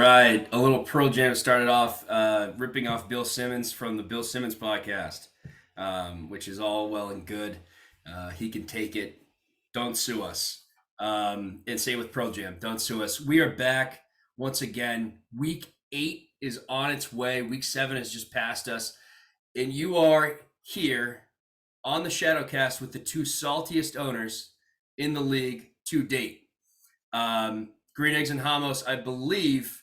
right, a little Pearl Jam started off ripping off Bill Simmons from the Bill Simmons podcast, which is all well and good. He can take it. Don't sue us. And same with Pearl Jam. Don't sue us. We are back once again. Week 8 is on its way. Week 7 has just passed us. And you are here on the Shadowcast with the two saltiest owners in the league to date. Green Eggs and Hamos, I believe,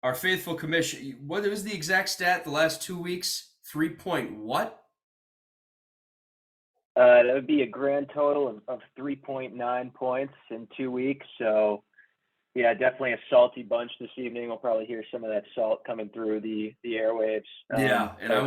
our faithful commission. What was the exact stat the last 2 weeks? 3 point what? That would be a grand total of 3.9 points in 2 weeks. So, yeah, definitely a salty bunch this evening. We'll probably hear some of that salt coming through the airwaves. Yeah, and I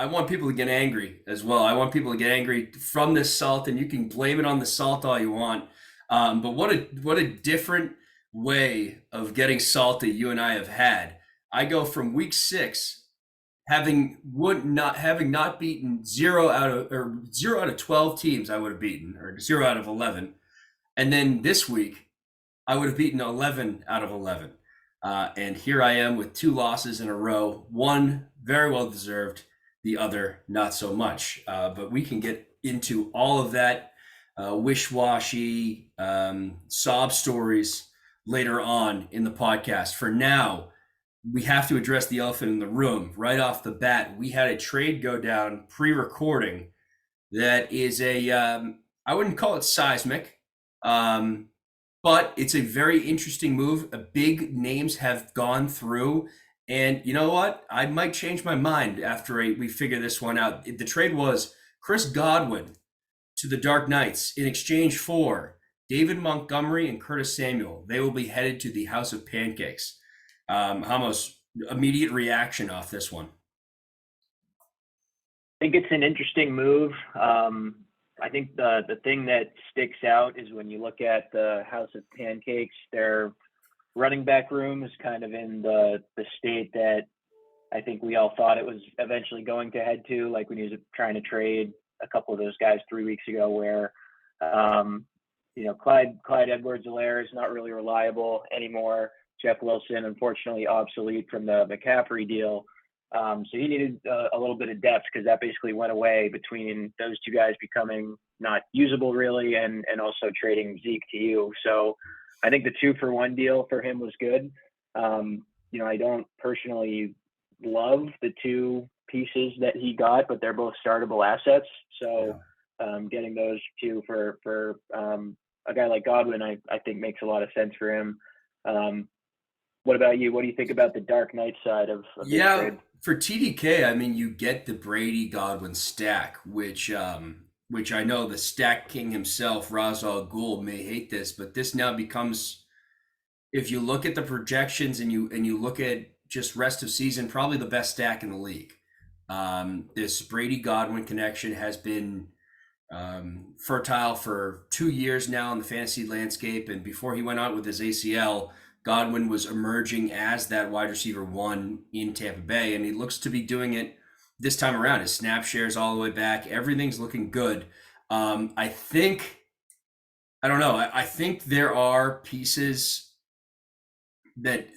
want people to get angry as well. I want people to get angry from this salt, and you can blame it on the salt all you want. But what a different way of getting salty you and I have had. I go from week 6 having not beaten 0 out of 12 teams I would have beaten, or 0 out of 11, and then this week I would have beaten 11 out of 11. And here I am with 2 losses in a row, one very well deserved, the other not so much. But we can get into all of that wish-washy sob stories later on in the podcast. For now, we have to address the elephant in the room right off the bat. We had a trade go down pre-recording that is I wouldn't call it seismic, but it's a very interesting move. Big names have gone through, and you know what? I might change my mind after we figure this one out. The trade was Chris Godwin to the Dark Knights in exchange for David Montgomery and Curtis Samuel. They will be headed to the House of Pancakes. Hamos, immediate reaction off this one. I think it's an interesting move. I think the thing that sticks out is when you look at the House of Pancakes, their running back room is kind of in the state that I think we all thought it was eventually going to head to, like when he was trying to trade a couple of those guys 3 weeks ago, where Clyde Edwards-Helaire is not really reliable anymore. Jeff Wilson, unfortunately, obsolete from the McCaffrey deal. So he needed a little bit of depth, because that basically went away between those two guys becoming not usable really, and also trading Zeke to you. So I think the 2-for-1 deal for him was good. I don't personally love the 2 pieces that he got, but they're both startable assets. So getting those 2 for a guy like Godwin, I think makes a lot of sense for him. What about you? What do you think about the Dark Knight side of this trade? For TDK, I mean, you get the Brady Godwin stack, which I know the stack king himself, Ra's al Ghul, may hate this, but this now becomes, if you look at the projections and you look at just rest of season, probably the best stack in the league. This Brady Godwin connection has been fertile for 2 years now in the fantasy landscape, and before he went out with his ACL, Godwin was emerging as that wide receiver 1 in Tampa Bay, and he looks to be doing it this time around. His snap shares all the way back. Everything's looking good. I think there are pieces that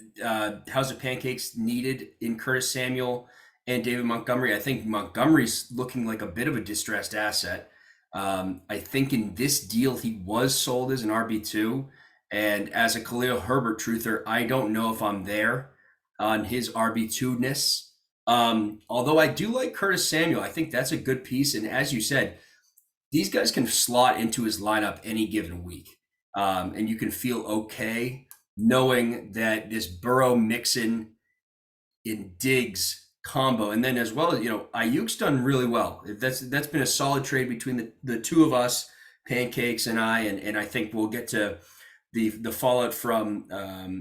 House of Pancakes needed in Curtis Samuel and David Montgomery. I think Montgomery's looking like a bit of a distressed asset. I think in this deal, he was sold as an RB2. And as a Khalil Herbert truther, I don't know if I'm there on his RB2-ness. Although I do like Curtis Samuel. I think that's a good piece. And as you said, these guys can slot into his lineup any given week. And you can feel okay knowing that this Burrow-Mixon in Diggs combo, and then as well as, Ayuk's done really well. That's been a solid trade between the 2 of us, Pancakes and I, and I think we'll get to the fallout from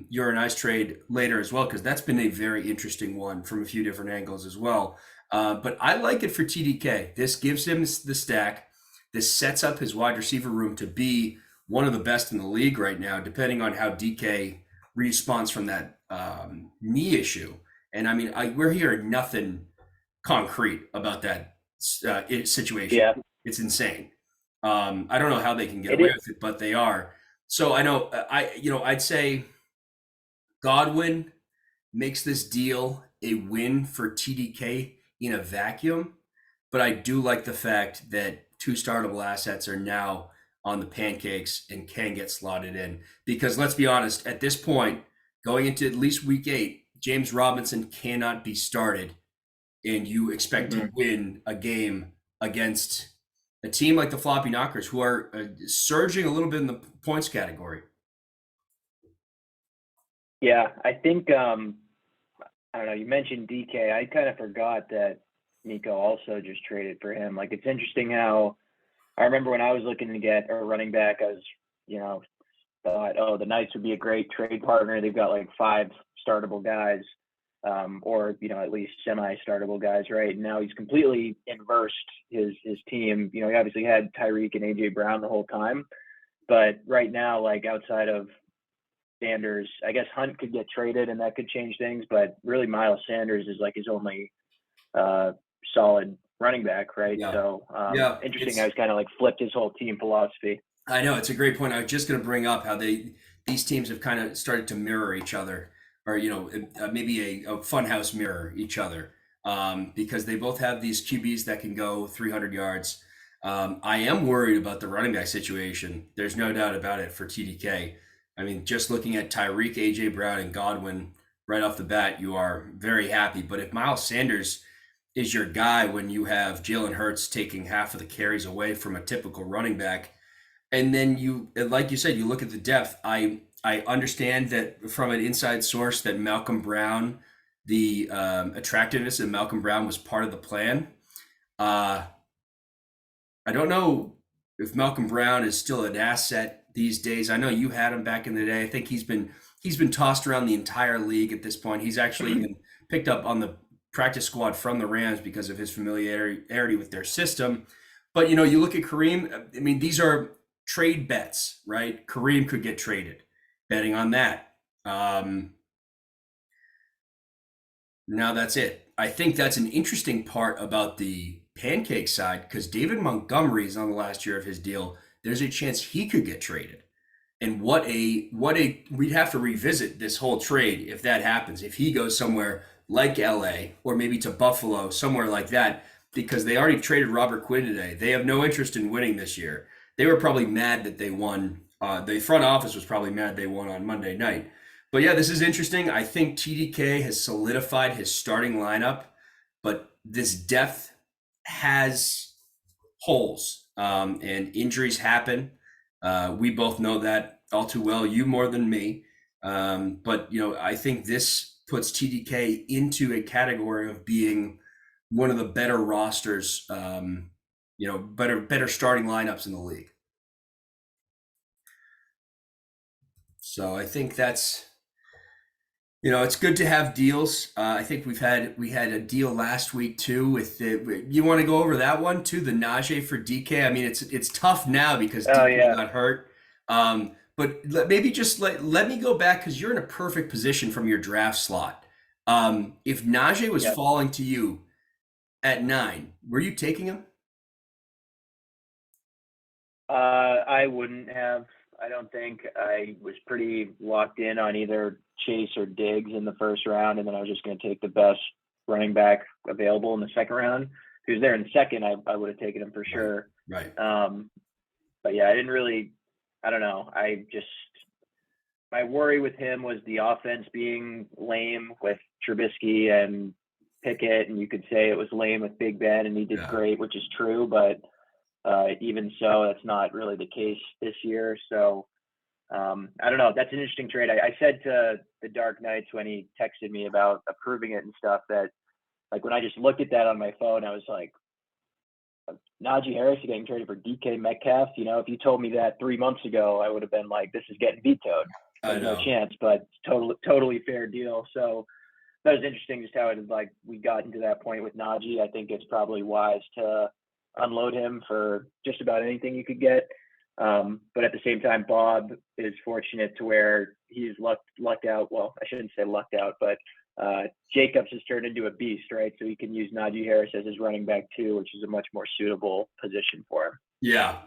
your and I's trade later as well, because that's been a very interesting one from a few different angles as well. But I like it for TDK. This gives him the stack. This sets up his wide receiver room to be one of the best in the league right now, depending on how DK responds from that knee issue. And I mean, we're hearing nothing concrete about that situation. Yeah. It's insane. I don't know how they can get away with it, but they are. So I know, I'd say Godwin makes this deal a win for TDK in a vacuum, but I do like the fact that two startable assets are now on the pancakes and can get slotted in. Because let's be honest, at this point, going into at least week 8, James Robinson cannot be started, and you expect to win a game against a team like the Floppy Knockers, who are surging a little bit in the points category. Yeah, I think I don't know. You mentioned DK. I kind of forgot that Nico also just traded for him. Like, it's interesting how I remember when I was looking to get a running back, I was, thought, oh, the Knights would be a great trade partner. They've got like 5 startable guys, or at least semi-startable guys, right? And now he's completely inversed his team. He obviously had Tyreek and AJ Brown the whole time, but right now, like, outside of Sanders, I guess Hunt could get traded and that could change things, but really Miles Sanders is like his only solid running back, right? Yeah. So Yeah, interesting. I was kind of like flipped his whole team philosophy. I know, it's a great point. I was just going to bring up how these teams have kind of started to mirror each other, or maybe a funhouse mirror each other, because they both have these QBs that can go 300 yards. I am worried about the running back situation. There's no doubt about it for TDK. I mean, just looking at Tyreek, AJ Brown, and Godwin right off the bat, you are very happy. But if Miles Sanders is your guy when you have Jalen Hurts taking half of the carries away from a typical running back, and then you, like you said, you look at the depth. I understand that from an inside source that Malcolm Brown, the attractiveness of Malcolm Brown was part of the plan. I don't know if Malcolm Brown is still an asset these days. I know you had him back in the day. I think he's been tossed around the entire league at this point. He's actually even picked up on the practice squad from the Rams because of his familiarity with their system. But you look at Kareem. I mean, these are trade bets, right? Kareem could get traded. Betting on that. Now that's it. I think that's an interesting part about the pancake side, because David Montgomery is on the last year of his deal. There's a chance he could get traded. And we'd have to revisit this whole trade if that happens. If he goes somewhere like LA or maybe to Buffalo, somewhere like that, because they already traded Robert Quinn today. They have no interest in winning this year. They were probably mad that they won. The front office was probably mad they won on Monday night. But yeah, this is interesting. I think TDK has solidified his starting lineup, but this depth has holes, and injuries happen. We both know that all too well, you more than me. But I think this puts TDK into a category of being one of the better rosters, better starting lineups in the league. So I think that's, it's good to have deals. I think we had a deal last week too with you want to go over that one too, the Najee for DK. I mean, it's tough now because DK got hurt. But maybe just let me go back, because you're in a perfect position from your draft slot. If Najee was falling to you at 9, were you taking him? I wouldn't have. I don't think. I was pretty locked in on either Chase or Diggs in the first round, and then I was just going to take the best running back available in the second round. If he was there in the second, I would have taken him for sure. Right. But yeah, I don't know. My worry with him was the offense being lame with Trubisky and Pickett, and you could say it was lame with Big Ben, and he did great, which is true, but even so, that's not really the case this year. So I don't know. That's an interesting trade. I said to the Dark Knights when he texted me about approving it and stuff that, like, when I just looked at that on my phone, I was like, Najee Harris getting traded for DK Metcalf. If you told me that 3 months ago, I would have been like, this is getting vetoed. There's no chance, but totally fair deal. So that was interesting, just how we got into that point with Najee. I think it's probably wise to unload him for just about anything you could get. But at the same time, Bob is fortunate to where he's lucked out. Well, I shouldn't say lucked out, but Jacobs has turned into a beast, right? So he can use Najee Harris as his running back too, which is a much more suitable position for him. Yeah,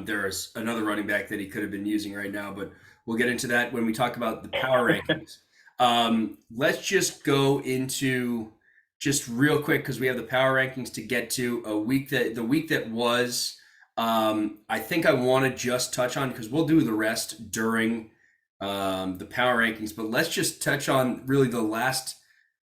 there's another running back that he could have been using right now, but we'll get into that when we talk about the power rankings. Let's just go into just real quick because we have the power rankings to get to the week that was. I think I want to just touch on because we'll do the rest during the power rankings, but let's just touch on really the last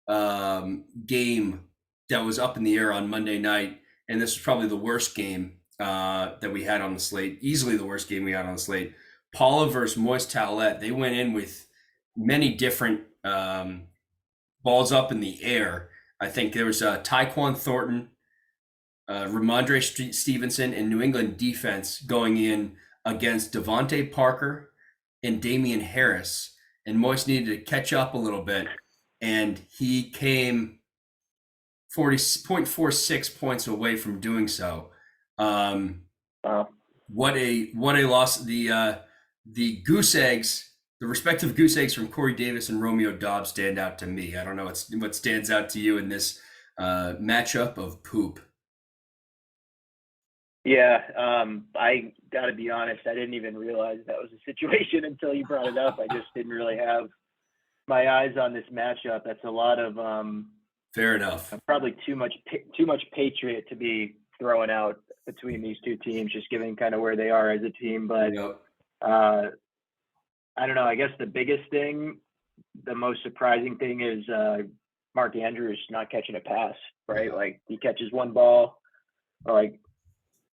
game that was up in the air on Monday night, and this was probably the worst game that we had on the slate, easily the worst game we had on the slate. Paula versus Moise Towlett. They went in with many different balls up in the air. I think there was Tyquan Thornton, Ramondre Stevenson, and New England defense going in against Devontae Parker and Damian Harris. And Moise needed to catch up a little bit, and he came 40.46 points away from doing so. Wow. What a loss! The goose eggs, the respective goose eggs from Corey Davis and Romeo Dobbs stand out to me. I don't know what stands out to you in this matchup of poop. Yeah, I got to be honest. I didn't even realize that was a situation until you brought it up. I just didn't really have my eyes on this matchup. That's a lot of fair enough. Probably too much Patriot to be throwing out between these two teams, just given kind of where they are as a team. But Yep. I don't know. I guess the biggest thing, the most surprising thing is Mark Andrews not catching a pass, right? Like he catches one ball, or like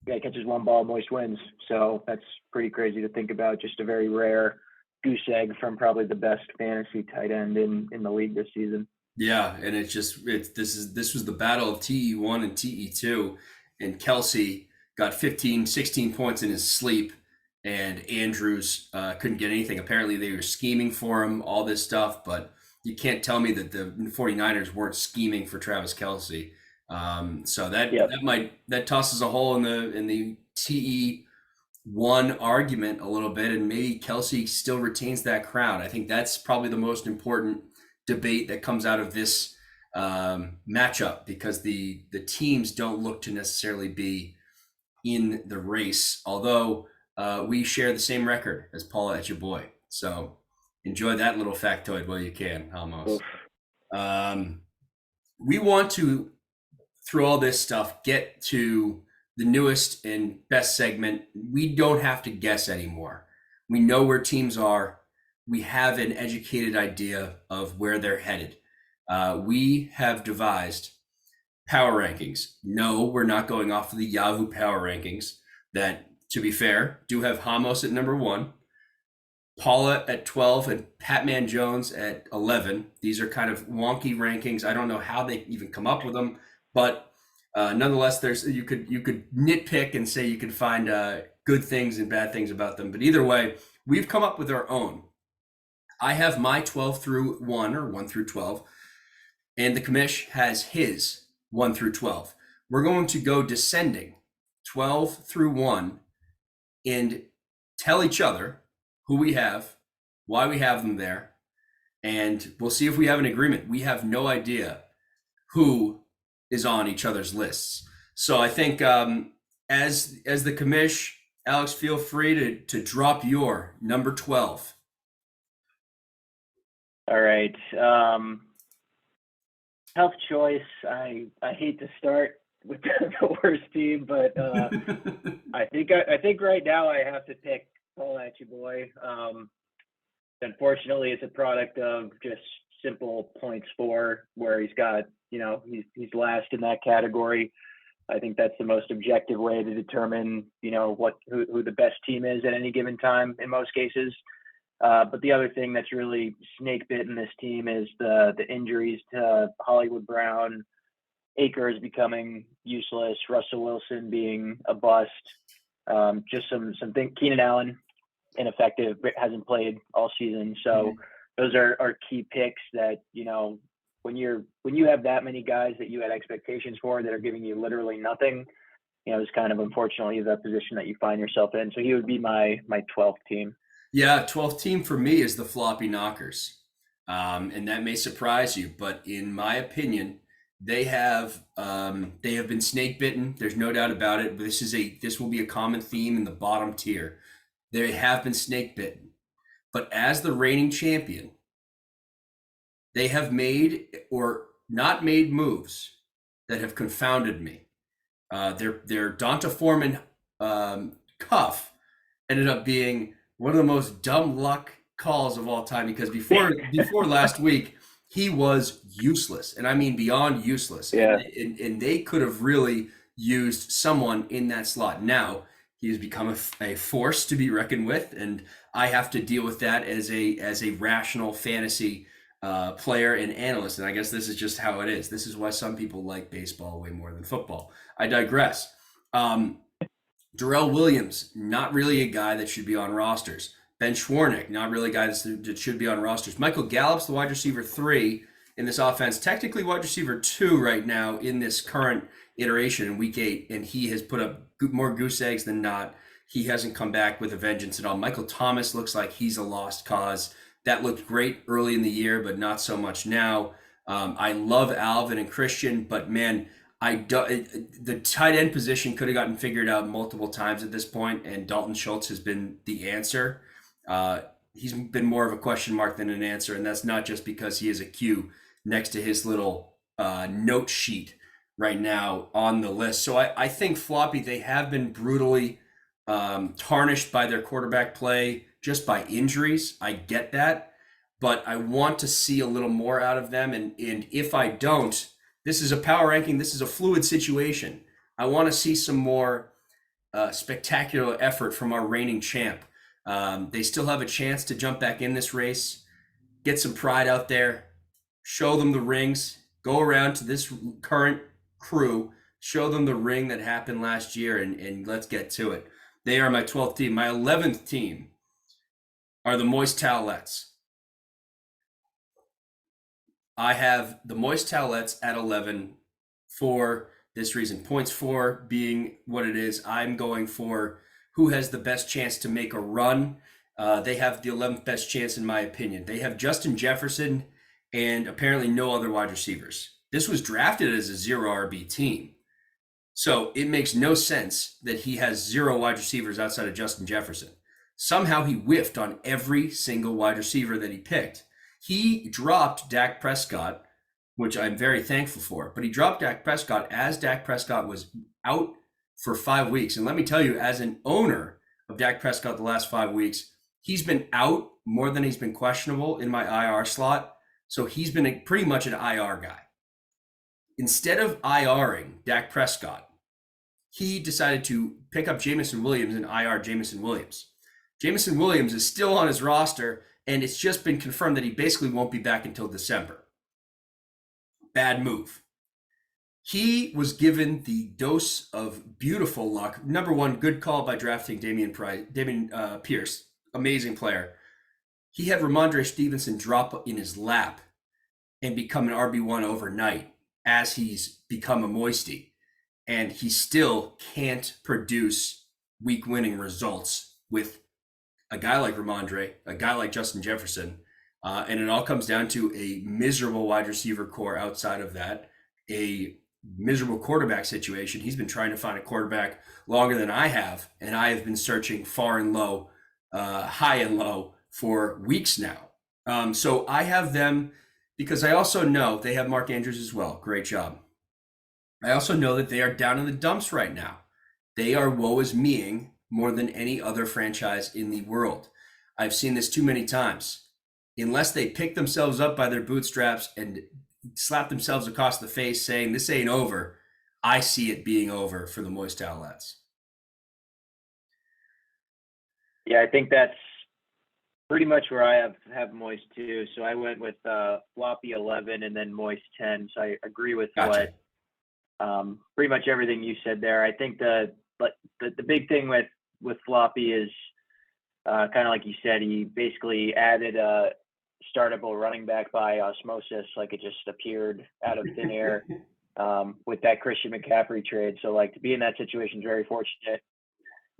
guy catches one ball, Moise wins. So that's pretty crazy to think about. Just a very rare goose egg from probably the best fantasy tight end in the league this season. Yeah, and this was the battle of TE1 and TE2, and Kelsey got 15, 16 points in his sleep, and Andrews couldn't get anything. Apparently they were scheming for him, all this stuff, but you can't tell me that the 49ers weren't scheming for Travis Kelsey. So that tosses a hole in the TE1 argument a little bit, and maybe Kelsey still retains that crown. I think that's probably the most important debate that comes out of this matchup, because the teams don't look to necessarily be in the race, although we share the same record as Paula at your boy. So enjoy that little factoid while you can, almost. We want to, through all this stuff, get to the newest and best segment. We don't have to guess anymore. We know where teams are. We have an educated idea of where they're headed. We have devised power rankings. No, we're not going off of the Yahoo power rankings that, to be fair, do have Hamos at number 1, Paula at 12, and Patman Jones at 11. These are kind of wonky rankings. I don't know how they even come up with them, but nonetheless, you could nitpick and say you could find good things and bad things about them. But either way, we've come up with our own. I have my 12 through 1, or 1 through 12, and the commish has his 1 through 12. We're going to go descending 12 through 1 and tell each other who we have, why we have them there, and we'll see if we have an agreement. We have no idea who is on each other's lists. So I think as the commish, Alex, feel free to drop your number 12. All right. Tough choice. I hate to start with the worst team, but I think right now I have to pick Paul at your boy. Unfortunately, it's a product of just simple points for where he's got, he's last in that category. I think that's the most objective way to determine, who the best team is at any given time in most cases. But the other thing that's really snake bitten this team is the injuries to Hollywood Brown, Akers becoming useless, Russell Wilson being a bust, just some Keenan Allen ineffective, hasn't played all season. So those are key picks that, when you have that many guys that you had expectations for that are giving you literally nothing, it's kind of unfortunately the position that you find yourself in. So he would be my 12th team. Yeah, 12th team for me is the Floppy Knockers. And that may surprise you, but in my opinion, they have been snake bitten. There's no doubt about it. But this will be a common theme in the bottom tier. They have been snake bitten. But as the reigning champion, They have made or not made moves that have confounded me. Their Donta Foreman cuff ended up being one of the most dumb luck calls of all time, because before last week he was useless, and I mean beyond useless. Yeah. And they could have really used someone in that slot. Now he has become a force to be reckoned with, and I have to deal with that as a rational fantasy player and analyst. And I guess this is just how it is. This is why some people like baseball way more than football. I digress. Darrell Williams, not really a guy that should be on rosters. Ben Schwarnick, not really a guy that should be on rosters. Michael Gallup's the wide receiver 3 in this offense, technically wide receiver 2 right now in this current iteration in week 8, and he has put up more goose eggs than not. He hasn't come back with a vengeance at all. Michael Thomas looks like he's a lost cause. That looked great early in the year, but not so much now. I love Alvin and Christian, but man, the tight end position could have gotten figured out multiple times at this point, and Dalton Schultz has been the answer. He's been more of a question mark than an answer, and that's not just because he is a Q next to his little note sheet right now on the list. So I think Floppy, they have been brutally tarnished by their quarterback play, just by injuries. I get that, but I want to see a little more out of them. And if I don't, this is a power ranking. This is a fluid situation. I want to see some more spectacular effort from our reigning champ. They still have a chance to jump back in this race, get some pride out there, show them the rings, go around to this current crew, show them the ring that happened last year, and let's get to it. They are my 12th team. My 11th team are the Moist Towelettes. I have the Moist Towelettes at 11 for this reason. Points for being what it is. I'm going for who has the best chance to make a run. They have the 11th best chance, in my opinion. They have Justin Jefferson and apparently no other wide receivers. This was drafted as a 0 RB team. So it makes no sense that he has 0 wide receivers outside of Justin Jefferson. Somehow he whiffed on every single wide receiver that he picked. He dropped Dak Prescott, which I'm very thankful for, but he dropped Dak Prescott as Dak Prescott was out for 5 weeks. And let me tell you, as an owner of Dak Prescott the last 5 weeks, he's been out more than he's been questionable in my IR slot. So he's been pretty much an IR guy. Instead of IRing Dak Prescott, he decided to pick up Jameson Williams and IR Jameson Williams. Jameson Williams is still on his roster, and it's just been confirmed that he basically won't be back until December. Bad move. He was given the dose of beautiful luck. Number one, good call by drafting Dameon Pierce. Amazing player. He had Ramondre Stevenson drop in his lap and become an RB1 overnight as he's become a moisty. And he still can't produce week-winning results with a guy like Ramondre, a guy like Justin Jefferson. And it all comes down to a miserable wide receiver core outside of that, a miserable quarterback situation. He's been trying to find a quarterback longer than I have, and I have been searching far and low, high and low for weeks now. So I have them because I also know they have Mark Andrews as well. Great job. I also know that they are down in the dumps right now. They are woe is meing more than any other franchise in the world. I've seen this too many times. Unless they pick themselves up by their bootstraps and slap themselves across the face saying this ain't over, I see it being over for the Moist Towelettes. Yeah, I think that's pretty much where I have Moist too. So I went with Floppy 11 and then Moist 10. So I agree with Gotcha. what pretty much everything you said there. I think the big thing with Floppy is kind of like you said, he basically added a startable running back by osmosis, like it just appeared out of thin air with that Christian McCaffrey trade. So like to be in that situation is very fortunate.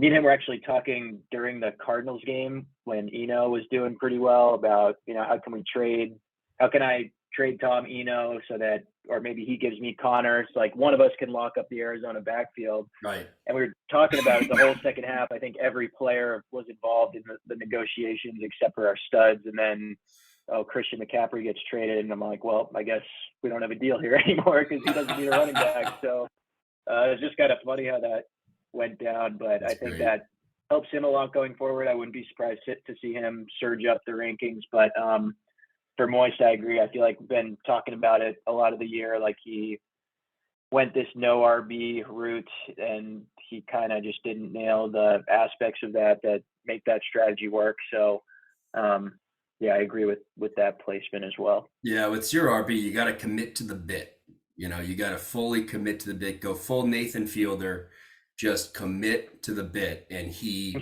Me and him were actually talking during the Cardinals game when Eno was doing pretty well about, how can I trade Tom Eno so that, or maybe he gives me Connor. So like one of us can lock up the Arizona backfield. Right. And we were talking about it the whole second half. I think every player was involved in the negotiations except for our studs. And then oh, Christian McCaffrey gets traded, and I'm like, well, I guess we don't have a deal here anymore because he doesn't need a running back. So it's just kind of funny how that went down, but That's I think great. that helps him a lot going forward. I wouldn't be surprised to see him surge up the rankings, but for Moist, I agree. I feel like we've been talking about it a lot of the year. Like he went this no RB route, and he kind of just didn't nail the aspects of that make that strategy work. So, yeah, I agree with that placement as well. Yeah, with zero RB, you got to commit to the bit. You know, you got to fully commit to the bit. Go full Nathan Fielder, just commit to the bit. And he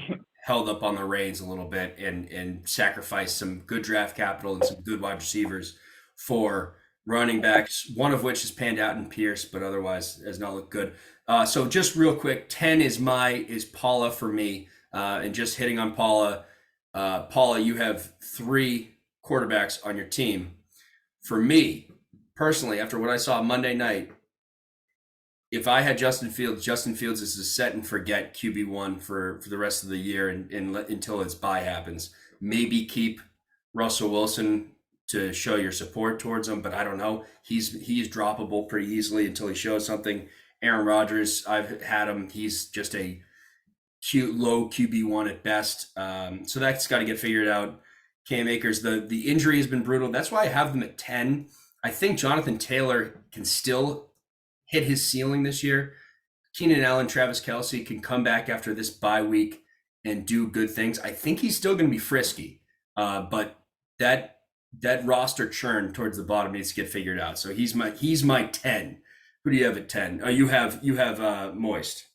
held up on the reins a little bit and sacrificed some good draft capital and some good wide receivers for running backs, one of which has panned out in Pierce, but otherwise has not looked good. So just real quick, 10 is Paula for me. And just hitting on Paula, Paula, you have 3 quarterbacks on your team. For me, personally, after what I saw Monday night, if I had Justin Fields is a set and forget QB1 for the rest of the year and until his bye happens. Maybe keep Russell Wilson to show your support towards him, but I don't know. He's droppable pretty easily until he shows something. Aaron Rodgers, I've had him. He's just a cute low QB1 at best. So that's got to get figured out. Cam Akers, the injury has been brutal. That's why I have them at 10. I think Jonathan Taylor can still hit his ceiling this year. Keenan Allen, Travis Kelce can come back after this bye week and do good things. I think he's still going to be frisky, but that roster churn towards the bottom needs to get figured out. So he's my 10. Who do you have at 10? You have Moist.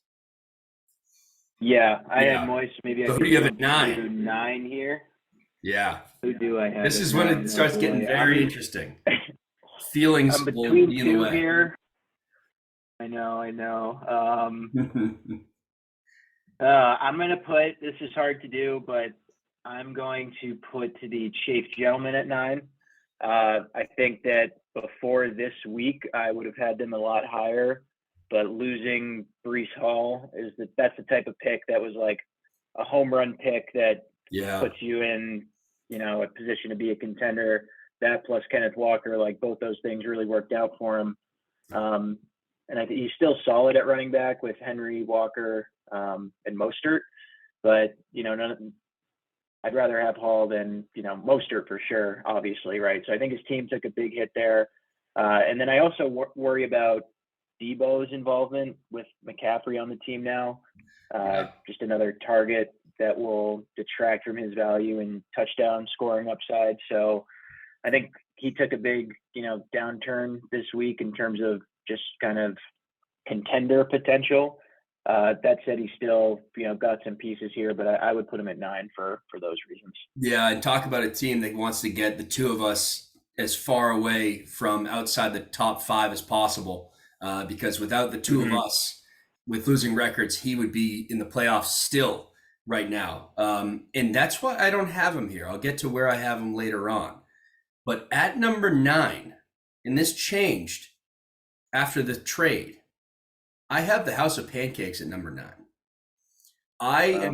Yeah, I had Moist. Maybe so I who do you have at 9? 9 here. Yeah. Who do I have? This is when it starts getting very interesting. Feelings I'm will between be in the 2 way. here. I know. I'm going to put, this is hard to do, but I'm going to put the Chase Gentleman at 9. I think that before this week, I would have had them a lot higher, but losing Breece Hall that's the type of pick that was like a home run pick that puts you in, a position to be a contender. That plus Kenneth Walker, like both those things really worked out for him. And I think he's still solid at running back with Henry, Walker, and Mostert. But, I'd rather have Hall than, Mostert for sure, obviously, right? So I think his team took a big hit there. And then I also worry about Debo's involvement with McCaffrey on the team now. Just another target that will detract from his value and touchdown scoring upside. So I think he took a big, downturn this week in terms of just kind of contender potential. That said, he still, got some pieces here, but I would put him at 9 for those reasons. Yeah, and talk about a team that wants to get the two of us as far away from outside the top 5 as possible. Because without the two of us, with losing records, he would be in the playoffs still right now. And that's why I don't have him here. I'll get to where I have him later on. But at number 9, and this changed after the trade, I have the House of Pancakes at number 9. I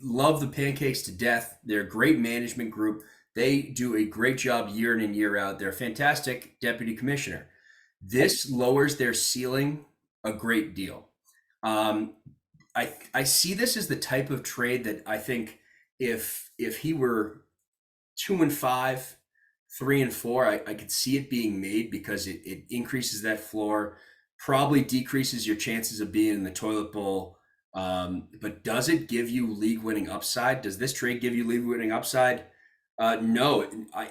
love the Pancakes to death. They're a great management group. They do a great job year in and year out. They're a fantastic deputy commissioner. This lowers their ceiling a great deal. I see this as the type of trade that I think if he were 2-5, 3-4, I could see it being made because it increases that floor, probably decreases your chances of being in the toilet bowl. But does it give you league-winning upside? Does this trade give you league-winning upside? No,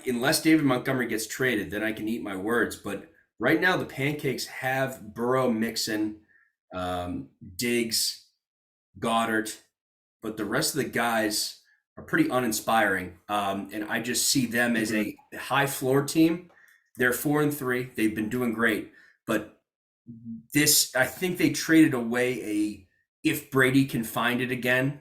unless David Montgomery gets traded, then I can eat my words. But right now, the Pancakes have Burrow, Mixon, Diggs, Goddard, but the rest of the guys are pretty uninspiring. And I just see them as a high floor team. They're 4-3. They've been doing great. But I think they traded away a if Brady can find it again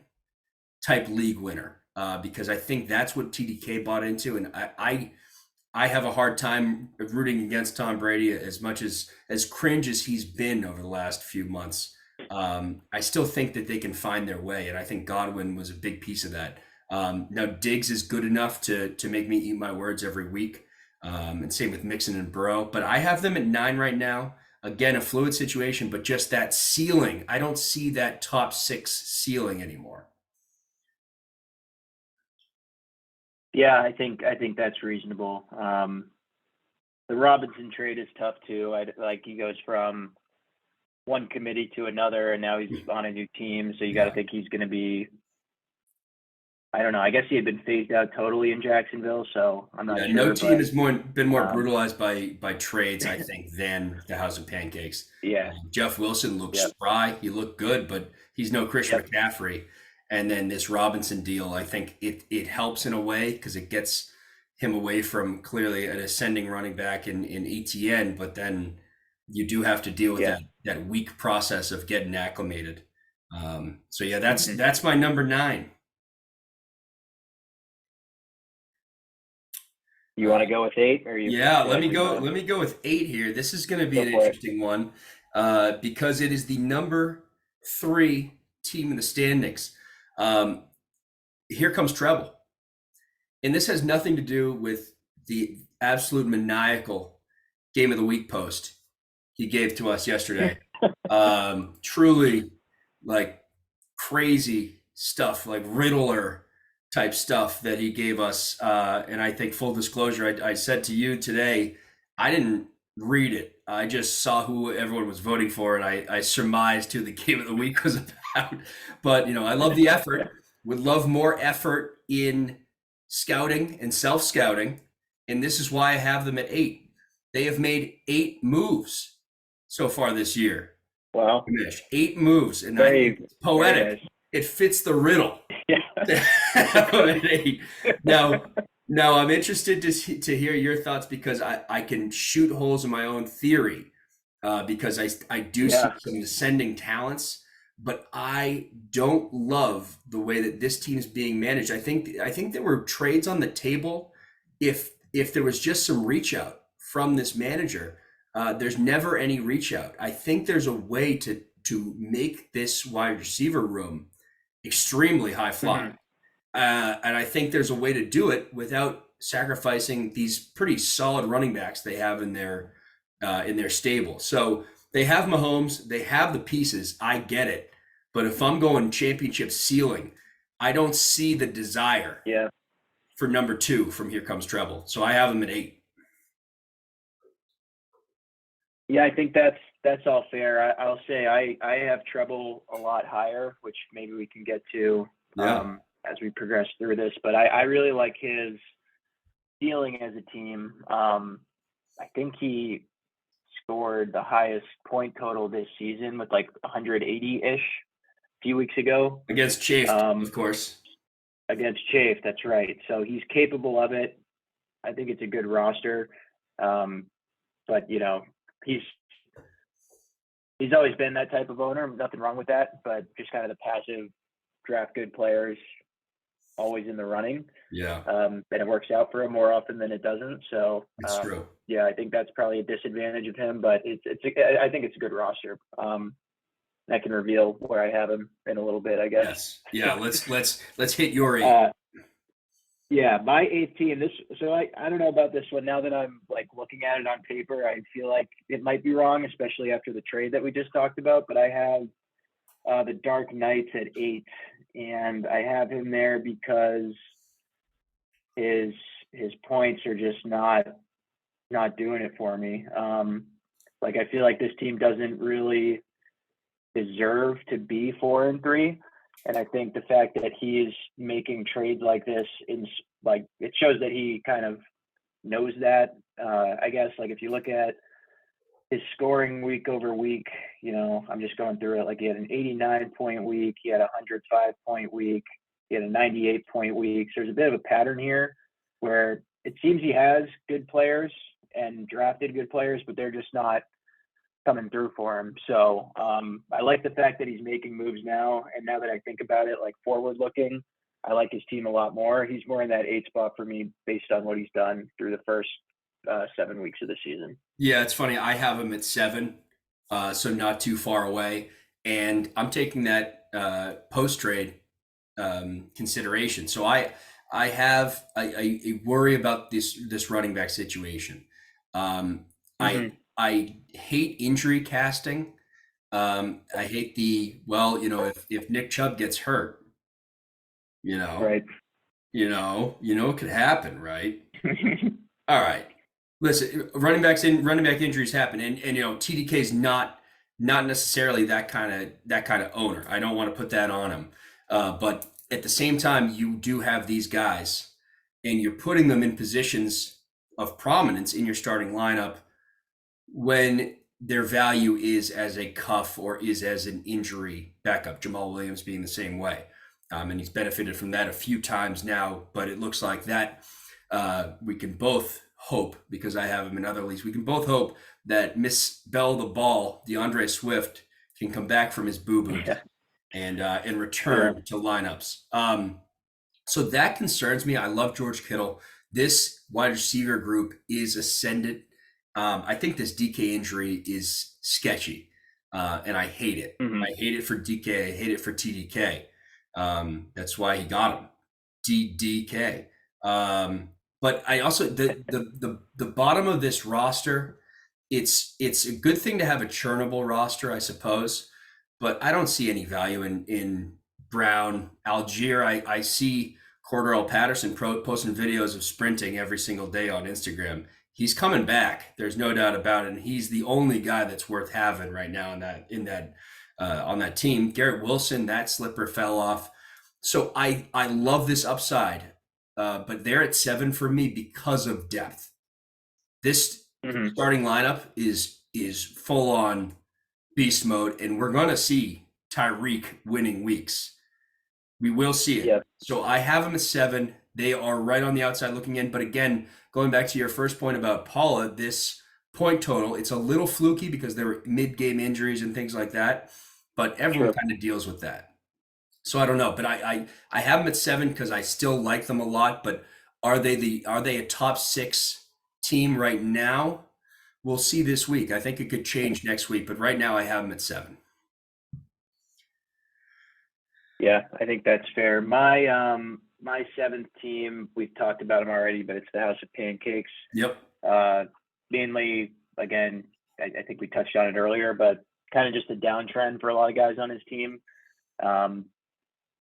type league winner. Because I think that's what TDK bought into. And I have a hard time rooting against Tom Brady as much as cringe as he's been over the last few months. I still think that they can find their way. And I think Godwin was a big piece of that. Now Diggs is good enough to make me eat my words every week, and same with Mixon and Burrow. But I have them at 9 right now. Again, a fluid situation, but just that ceiling. I don't see that top 6 ceiling anymore. Yeah, I think that's reasonable. The Robinson trade is tough too. He goes from one committee to another, and now he's on a new team. So you got to think he's going to be. I don't know. I guess he had been phased out totally in Jacksonville, so I'm not sure. No team has been more brutalized by trades, I think, than the House of Pancakes. Yeah. Jeff Wilson looks spry. He looked good, but he's no Christian McCaffrey. And then this Robinson deal, I think it helps in a way because it gets him away from clearly an ascending running back in ETN, but then you do have to deal with that weak process of getting acclimated. So yeah, that's my number 9. You want to go with 8, or you? Yeah, let me go with 8 here. This is going to be an interesting one because it is the number 3 team in the standings. Here comes Treble, and this has nothing to do with the absolute maniacal game of the week post he gave to us yesterday. Truly, like crazy stuff, like Riddler type stuff that he gave us. And I think full disclosure, I said to you today, I didn't read it. I just saw who everyone was voting for, and I surmised who the game of the week was about. But, I love the effort. Would love more effort in scouting and self-scouting. And this is why I have them at 8. They have made 8 moves so far this year. Wow. 8 moves. And it's poetic. It fits the riddle. Yeah. Now I'm interested to hear your thoughts because I can shoot holes in my own theory because I do see some ascending talents, but I don't love the way that this team is being managed. I think there were trades on the table. If there was just some reach out from this manager, there's never any reach out. I think there's a way to make this wide receiver room extremely high flying. And I think there's a way to do it without sacrificing these pretty solid running backs they have in their stable. So they have Mahomes, they have the pieces. I get it. But if I'm going championship ceiling, I don't see the desire for number 2 from Here Comes Treble. So I have them at 8. Yeah, I think that's all fair. I'll say I have Treble a lot higher, which maybe we can get to as we progress through this. But I really like his ceiling as a team. I think he scored the highest point total this season with like 180-ish a few weeks ago. Against Chafe, of course. Against Chafe, that's right. So he's capable of it. I think it's a good roster. But, he's always been that type of owner. Nothing wrong with that, but just kind of the passive draft good players always in the running. Yeah. And it works out for him more often than it doesn't. So it's true. Yeah, I think that's probably a disadvantage of him, but I think it's a good roster. I can reveal where I have him in a little bit, I guess. Yes. Yeah. Let's hit your 8. Yeah, my 8th team. So I don't know about this one. Now that I'm like looking at it on paper, I feel like it might be wrong, especially after the trade that we just talked about. But I have the Dark Knights at 8, and I have him there because his points are just not doing it for me. I feel like this team doesn't really deserve to be 4-3. And I think the fact that he's making trades like this it shows that he kind of knows that. I guess if you look at his scoring week over week, I'm just going through it. Like he had an 89-point week, he had a 105-point week, he had a 98-point week. So there's a bit of a pattern here where it seems he has good players and drafted good players, but they're just not coming through for him. So I like the fact that he's making moves now. And now that I think about it, forward looking, I like his team a lot more. He's more in that 8 spot for me based on what he's done through the first 7 weeks of the season. Yeah, it's funny. I have him at 7, so not too far away. And I'm taking that post trade consideration. So I worry about this running back situation. Mhm. I hate injury casting. I hate if Nick Chubb gets hurt, you know, Right. it could happen, right? All right. Listen, running back injuries happen, and TDK is not necessarily that kind of owner. I don't want to put that on him, but at the same time, you do have these guys, and you're putting them in positions of prominence in your starting lineup when their value is as a cuff or is as an injury backup. Jamal Williams being the same way, and he's benefited from that a few times now. But it looks like that we can both hope, because I have him in other leagues, we can both hope that Miss Bell the Ball, DeAndre Swift, can come back from his boo-boo Yeah. and Sure. return to lineups. So that concerns me. I love George Kittle. This wide receiver group is ascendant. I think this DK injury is sketchy, and I hate it. Mhm. I hate it for DK. I hate it for TDK. That's why he got him, DDK. But I also the bottom of this roster. It's a good thing to have a churnable roster, I suppose, but I don't see any value in Brown, Algier. I see Cordell Patterson posting videos of sprinting every single day on Instagram. He's coming back. There's no doubt about it. And he's the only guy that's worth having right now on that team. Garrett Wilson, that slipper fell off. So I love this upside, but they're at 7 for me because of depth. This Mhm. starting lineup is full on beast mode, and we're gonna see Tyreek winning weeks. We will see it. Yeah. So I have them at 7. They are right on the outside looking in. But again, going back to your first point about Paula, this point total, it's a little fluky because there were mid-game injuries and things like that. But everyone Sure. kind of deals with that. So I don't know. But I have them at 7 because I still like them a lot. But are they a top 6 team right now? We'll see this week. I think it could change next week. But right now I have them at 7. Yeah, I think that's fair. My seventh team, we've talked about them already, but it's the House of Pancakes. Yep. Mainly, again, I think we touched on it earlier, but kind of just a downtrend for a lot of guys on his team.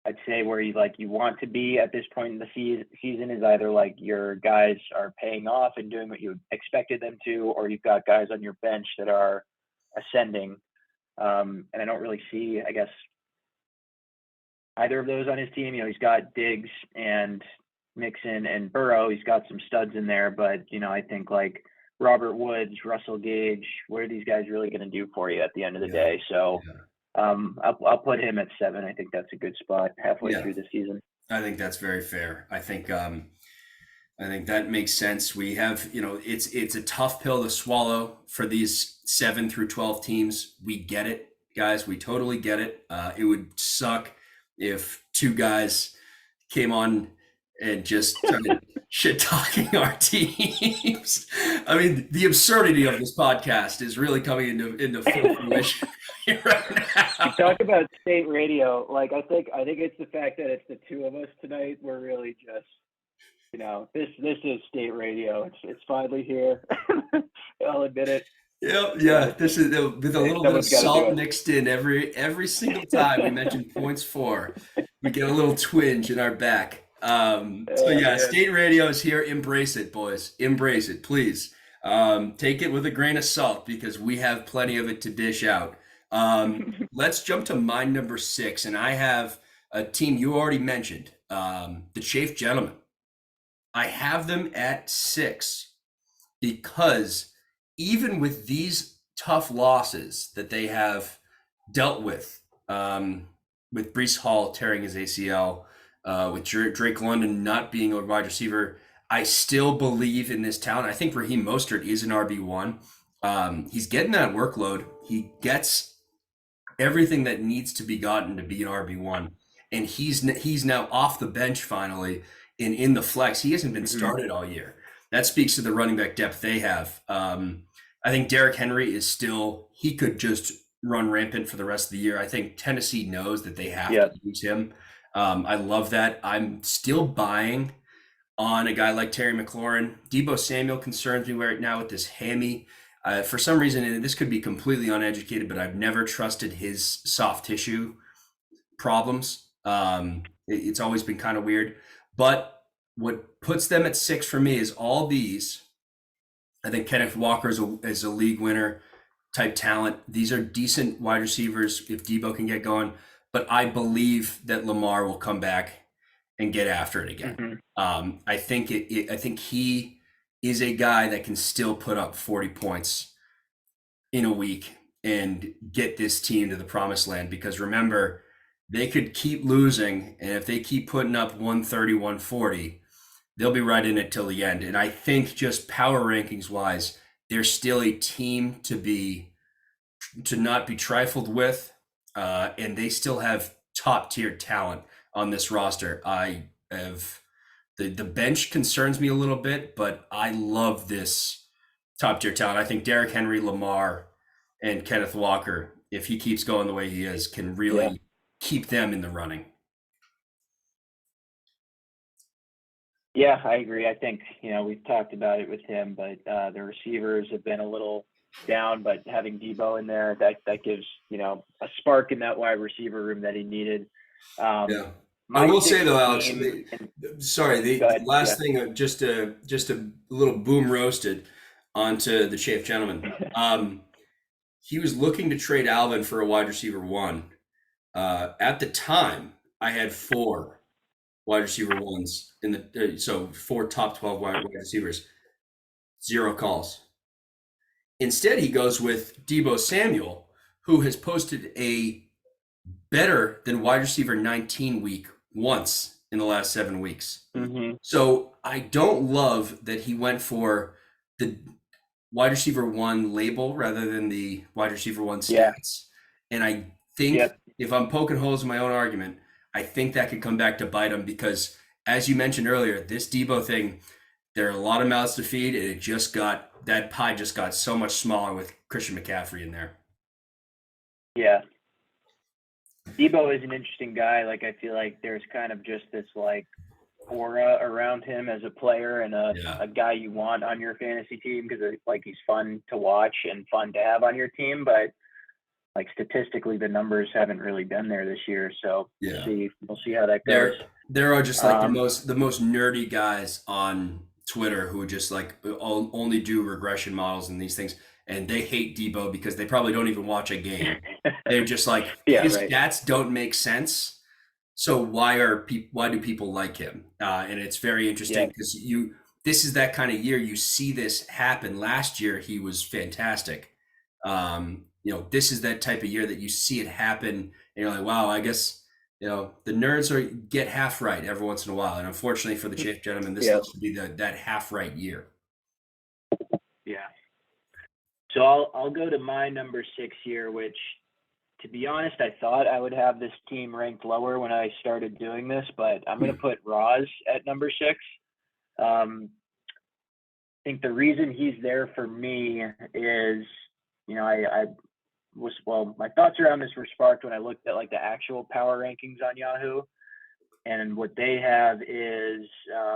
I'd say where you want to be at this point in the season is either like your guys are paying off and doing what you expected them to, or you've got guys on your bench that are ascending. And I don't really see, I guess, either of those on his team. He's got Diggs and Mixon and Burrow. He's got some studs in there, but I think like Robert Woods, Russell Gage, what are these guys really going to do for you at the end of the day? So I'll put him at 7. I think that's a good spot halfway through the season. I think that's very fair. I think that makes sense. We have, it's a tough pill to swallow for these 7 through 12 teams. We get it, guys. We totally get it. It would suck if 2 guys came on and just started shit talking our teams. I mean, the absurdity of this podcast is really coming into full fruition right now. You talk about state radio. Like I think it's the fact that it's the 2 of us tonight. We're really just, this is state radio. It's finally here. I'll admit it. Yeah. This is with a little bit of salt mixed in every single time we mention points 4. We get a little twinge in our back. State radio is here. Embrace it, boys. Embrace it, please. Take it with a grain of salt because we have plenty of it to dish out. Let's jump to my number 6, and I have a team you already mentioned, the Chafe Gentlemen. I have them at 6 because even with these tough losses that they have dealt with Breece Hall tearing his ACL, with Drake London not being a wide receiver, I still believe in this talent. I think Raheem Mostert is an RB1. He's getting that workload. He gets everything that needs to be gotten to be an RB1. And he's now off the bench finally in the flex. He hasn't been started all year. That speaks to the running back depth they have. I think Derrick Henry he could just run rampant for the rest of the year. I think Tennessee knows that they have to use him. I love that. I'm still buying on a guy like Terry McLaurin. Debo Samuel concerns me right now with this hammy. For some reason, and this could be completely uneducated, but I've never trusted his soft tissue problems. It's always been kind of weird. But what puts them at 6 for me is all these. I think Kenneth Walker is a league winner type talent. These are decent wide receivers if Debo can get going. But I believe that Lamar will come back and get after it again. Mm-hmm. I think I think he is a guy that can still put up 40 points in a week and get this team to the promised land. Because remember, they could keep losing, and if they keep putting up 130, 140, they'll be right in it till the end. And I think just power rankings wise, they're still a team to not be trifled with, and they still have top tier talent on this roster. I have the bench concerns me a little bit, but I love this top tier talent. I think Derrick Henry, Lamar, and Kenneth Walker, if he keeps going the way he is, can really keep them in the running. Yeah, I agree. I think, we've talked about it with him, but the receivers have been a little down, but having Debo in there, that gives, a spark in that wide receiver room that he needed. Yeah. I will say though, Alex, the ahead, last thing, just a little boom roasted onto the Chafe Gentleman. He was looking to trade Alvin for a wide receiver 1. At the time, I had 4 wide receiver 1s in the so 4 top 12 wide receivers. 0 calls. Instead, he goes with Debo Samuel, who has posted a better than wide receiver 19 week once in the last 7 weeks. Mm-hmm. So I don't love that he went for the wide receiver 1 label rather than the wide receiver 1 stats. Yeah. And I think if I'm poking holes in my own argument, I think that could come back to bite him because, as you mentioned earlier, this Debo thing, there are a lot of mouths to feed, and that pie just got so much smaller with Christian McCaffrey in there. Yeah. Debo is an interesting guy. Like, I feel like there's kind of just this like aura around him as a player and a guy you want on your fantasy team because like he's fun to watch and fun to have on your team. But like statistically, the numbers haven't really been there this year. So we'll see how that goes. There are just like the most nerdy guys on Twitter who just like only do regression models and these things. And they hate Debo because they probably don't even watch a game. They're just like, his stats don't make sense. So why do people like him? And it's very interesting because this is that kind of year you see this happen. Last year he was fantastic. This is that type of year that you see it happen, and you're like, wow, I guess the nerds get half right every once in a while. And unfortunately for the Chafe Gentleman, this looks to be that half right year. Yeah. So I'll go to my number 6 here, which, to be honest, I thought I would have this team ranked lower when I started doing this, but I'm going to put Roz at number 6. I think the reason he's there for me is, my thoughts around this were sparked when I looked at like the actual power rankings on Yahoo, and what they have is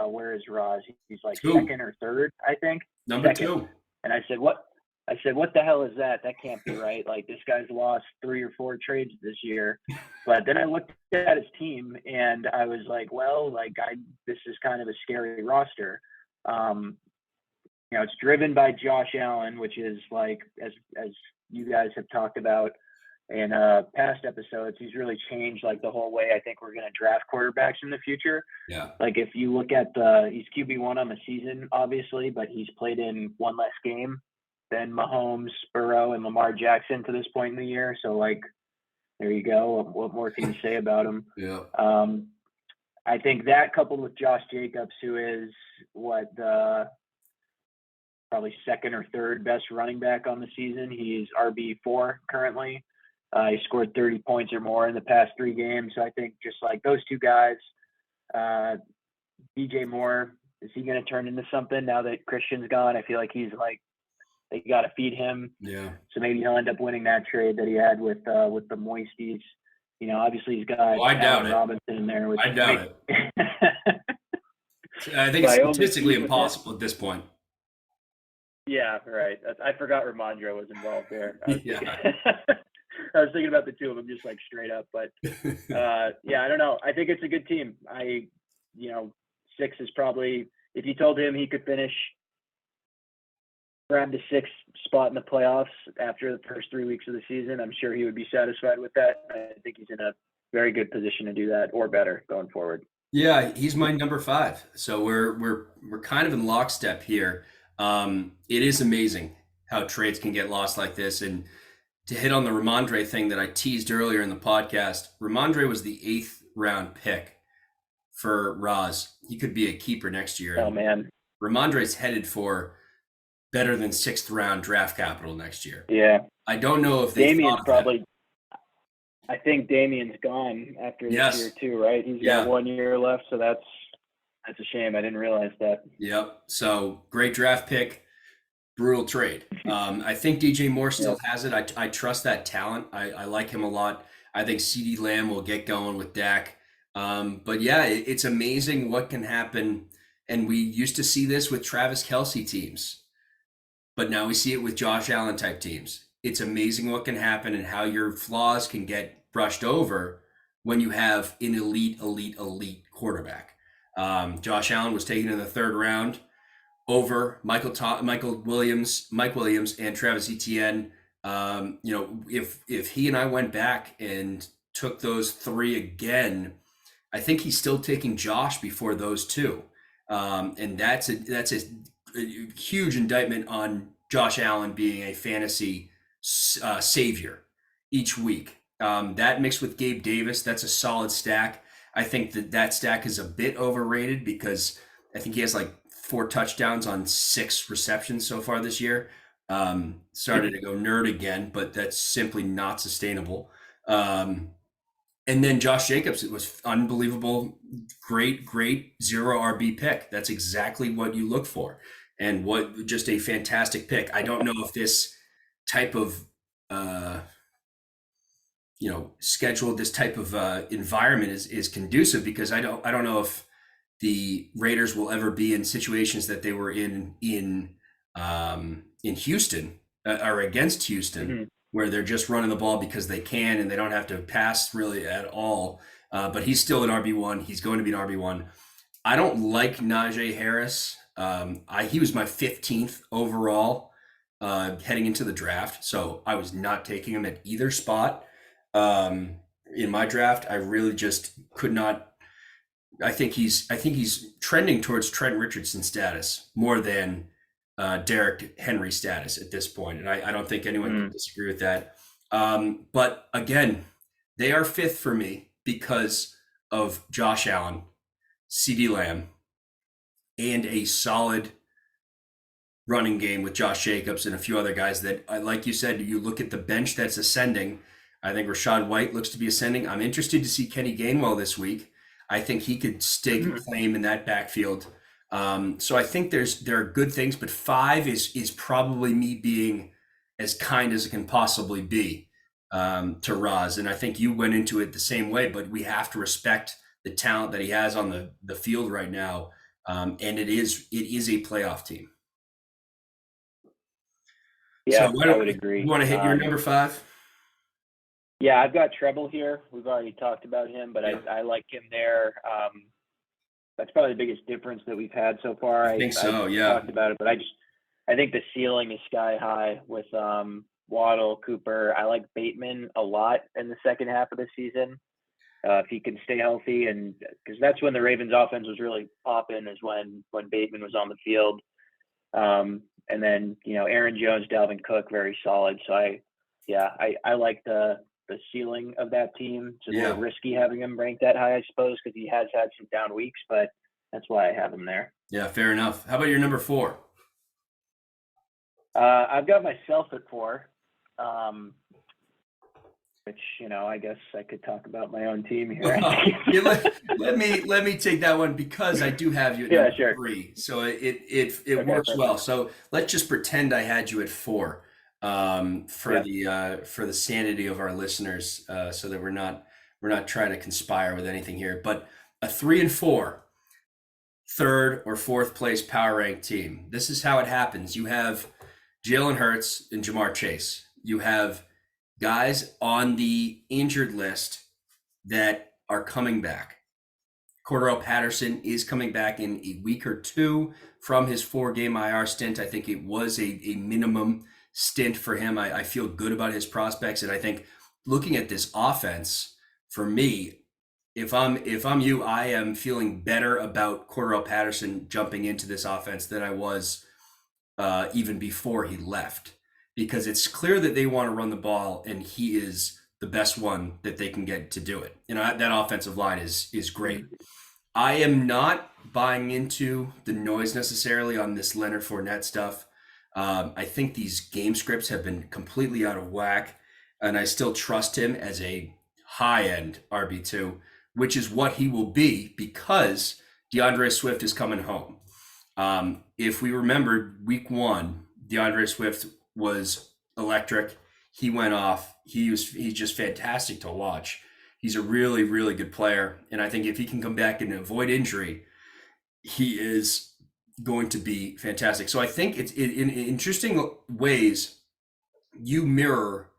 where is Roz? He's like 2nd or 3rd, I think. Number 2nd. 2. And I said, what the hell is that? That can't be right. Like, this guy's lost 3 or 4 trades this year. But then I looked at his team and I was like, well, this is kind of a scary roster. It's driven by Josh Allen, which is like, as you guys have talked about in past episodes, he's really changed like the whole way I think we're going to draft quarterbacks in the future. Yeah. Like, if you look at he's QB1 on the season, obviously, but he's played in 1 less game than Mahomes, Burrow, and Lamar Jackson to this point in the year. So, like, there you go. What more can you say about him? Yeah. I think that coupled with Josh Jacobs, who is probably 2nd or 3rd best running back on the season. He's RB4 currently. He scored 30 points or more in the past 3 games. So I think just like those 2 guys, DJ Moore, is he going to turn into something now that Christian's gone? I feel like he's like, they got to feed him. Yeah. So maybe he'll end up winning that trade that he had with the Moisties. Obviously he's got I doubt Allen it. Robinson in there, which I doubt it. I think it's statistically impossible at this point. Yeah, right. I forgot Ramondre was involved there. Yeah. I was thinking about the two of them just like straight up, but yeah, I don't know. I think it's a good team. 6 is probably, if you told him he could finish around the 6th spot in the playoffs after the first 3 weeks of the season, I'm sure he would be satisfied with that. I think he's in a very good position to do that or better going forward. Yeah, he's my number 5. So we're kind of in lockstep here. It is amazing how trades can get lost like this. And to hit on the Ramondre thing that I teased earlier in the podcast, Ramondre was the 8th round pick for Roz. He could be a keeper next year. Oh man, Ramondre's headed for better than 6th round draft capital next year. Yeah, I don't know if they Damien's thought probably. I think Damien's gone after this year too, right? He's got 1 year left, so that's a shame. I didn't realize that. Yep. So great draft pick, brutal trade. I think DJ Moore still has it. I trust that talent. I like him a lot. I think CeeDee Lamb will get going with Dak. But yeah, it's amazing what can happen. And we used to see this with Travis Kelce teams, but now we see it with Josh Allen type teams. It's amazing what can happen and how your flaws can get brushed over when you have an elite quarterback. Josh Allen was taken in the 3rd round over Mike Williams, and Travis Etienne. If he and I went back and took those 3 again, I think he's still taking Josh before those 2. And that's a huge indictment on Josh Allen being a fantasy savior each week. That mixed with Gabe Davis, that's a solid stack. I think that stack is a bit overrated because I think he has like 4 touchdowns on 6 receptions so far this year. Started to go nerd again, but that's simply not sustainable. And then Josh Jacobs, it was unbelievable, great 0 RB pick. That's exactly what you look for. And just a fantastic pick. I don't know if this type of schedule, this type of environment is conducive, because I don't know if the Raiders will ever be in situations that they were in Houston or against Houston, where they're just running the ball because they can and they don't have to pass really at all. But he's still an RB1. He's going to be an RB1. I don't like Najee Harris. He was my 15th overall heading into the draft, so I was not taking him at either spot. In my draft, I really just could not. I think he's trending towards Trent Richardson status more than Derrick Henry status at this point, and I don't think anyone can disagree with that. But again, they are 5th for me because of Josh Allen, CeeDee Lamb, and a solid running game with Josh Jacobs and a few other guys that, like you said, you look at the bench that's ascending. I think Rachaad White looks to be ascending. I'm interested to see Kenny Gainwell this week. I think he could stake a claim in that backfield. So I think there are good things, but 5 is probably me being as kind as it can possibly be to Roz. And I think you went into it the same way, but we have to respect the talent that he has on the field right now. And it is a playoff team. Yeah, so I would agree. You want to hit your number 5? Yeah, I've got Treble here. We've already talked about him, but I like him there. That's probably the biggest difference that we've had so far. I think so, yeah. Talked about it, but I think the ceiling is sky high with Waddle, Cooper. I like Bateman a lot in the second half of the season. If he can stay healthy, and because that's when the Ravens offense was really popping, is when Bateman was on the field. And then, Aaron Jones, Dalvin Cook, very solid. So I like the ceiling of that team. It's a little risky having him ranked that high, I suppose, because he has had some down weeks, but that's why I have him there. Yeah, fair enough. How about your number 4? I've got myself at 4, which, I guess I could talk about my own team here. let me take that one, because I do have you at number 3. So it works well. So let's just pretend I had you at 4 for the sanity of our listeners, so that we're not we're not trying to conspire with anything here, but a 3-4 third or fourth place power ranked team. This is how it happens. You have Jalen Hurts and Jamar Chase. You have guys on the injured list that are coming back. Cordarrelle Patterson is coming back in a week or two from his 4-game IR stint. I think it was a minimum stint for him. I feel good about his prospects. And I think looking at this offense, for me, if I'm you, I am feeling better about Cordarrelle Patterson jumping into this offense than I was even before he left, because it's clear that they want to run the ball, and he is the best one that they can get to do it. That offensive line is great. I am not buying into the noise necessarily on this Leonard Fournette stuff. I think these game scripts have been completely out of whack, and I still trust him as a high-end RB2, which is what he will be because DeAndre Swift is coming home. If we remember week 1, DeAndre Swift was electric. He went off. He's just fantastic to watch. He's a really, really good player. And I think if he can come back and avoid injury, he is going to be fantastic. So I think it's in interesting ways, you mirror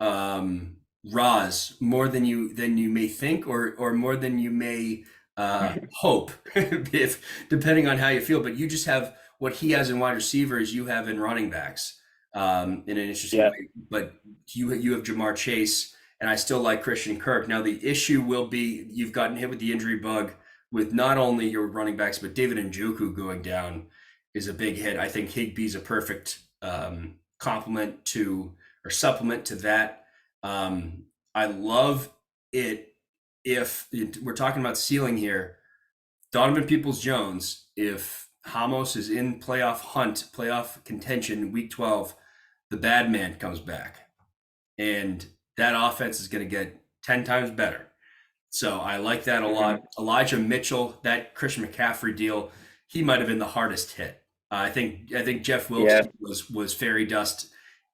Roz more than you may think, or more than you may hope, if depending on how you feel. But you just have what he has in wide receivers, you have in running backs in an interesting way. But you have Jamar Chase, and I still like Christian Kirk. Now the issue will be you've gotten hit with the injury bug with not only your running backs, but David Njoku going down is a big hit. I think Higbee's a perfect complement to or supplement to that. I love it if we're talking about ceiling here. Donovan Peoples-Jones, if Ramos is in playoff contention week 12, the bad man comes back, and that offense is going to get 10 times better. So I like that a lot. Elijah Mitchell, that Christian McCaffrey deal, he might have been the hardest hit. I think Jeff Wilson was fairy dust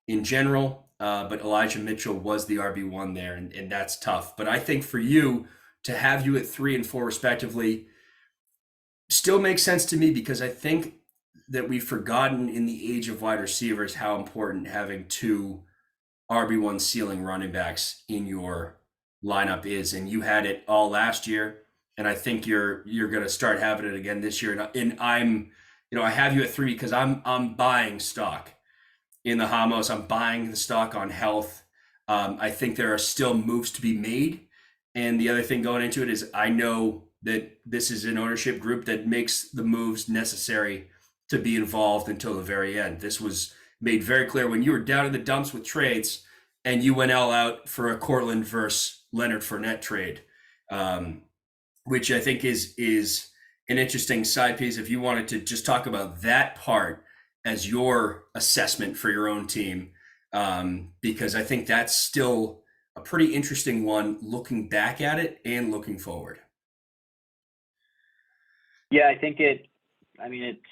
in general, but Elijah Mitchell was the RB1 there, and that's tough. But I think for you to have you at 3 and 4 respectively still makes sense to me, because I think that we've forgotten in the age of wide receivers how important having 2 RB1 ceiling running backs in your lineup is. And you had it all last year, and I think you're going to start having it again this year. And I'm, I have you at 3 because I'm buying stock in the Ramos. I'm buying the stock on health. I think there are still moves to be made. And the other thing going into it is I know that this is an ownership group that makes the moves necessary to be involved until the very end. This was made very clear when you were down in the dumps with trades and you went all out for a Cortland versus Leonard Fournette trade, which I think is an interesting side piece. If you wanted to just talk about that part as your assessment for your own team, because I think that's still a pretty interesting one looking back at it and looking forward. Yeah, I think it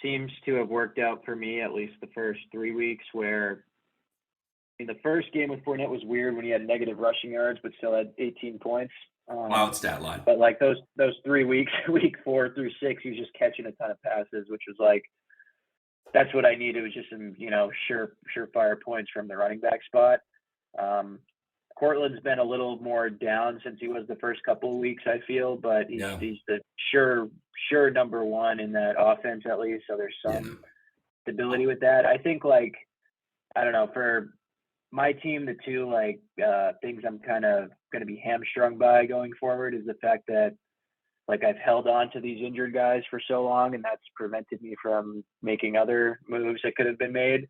seems to have worked out for me at least the first 3 weeks, where in the first game with Fournette was weird when he had negative rushing yards but still had 18 points. Wild stat line. But like those 3 weeks, week 4 through 6, he was just catching a ton of passes, which was like, that's what I needed, was just some, surefire points from the running back spot. Cortland's been a little more down since he was the first couple of weeks, I feel, but he's the sure number 1 in that offense at least. So there's some stability with that. I think, I don't know, for my team, the 2 things I'm kind of going to be hamstrung by going forward is the fact that I've held on to these injured guys for so long, and that's prevented me from making other moves that could have been made.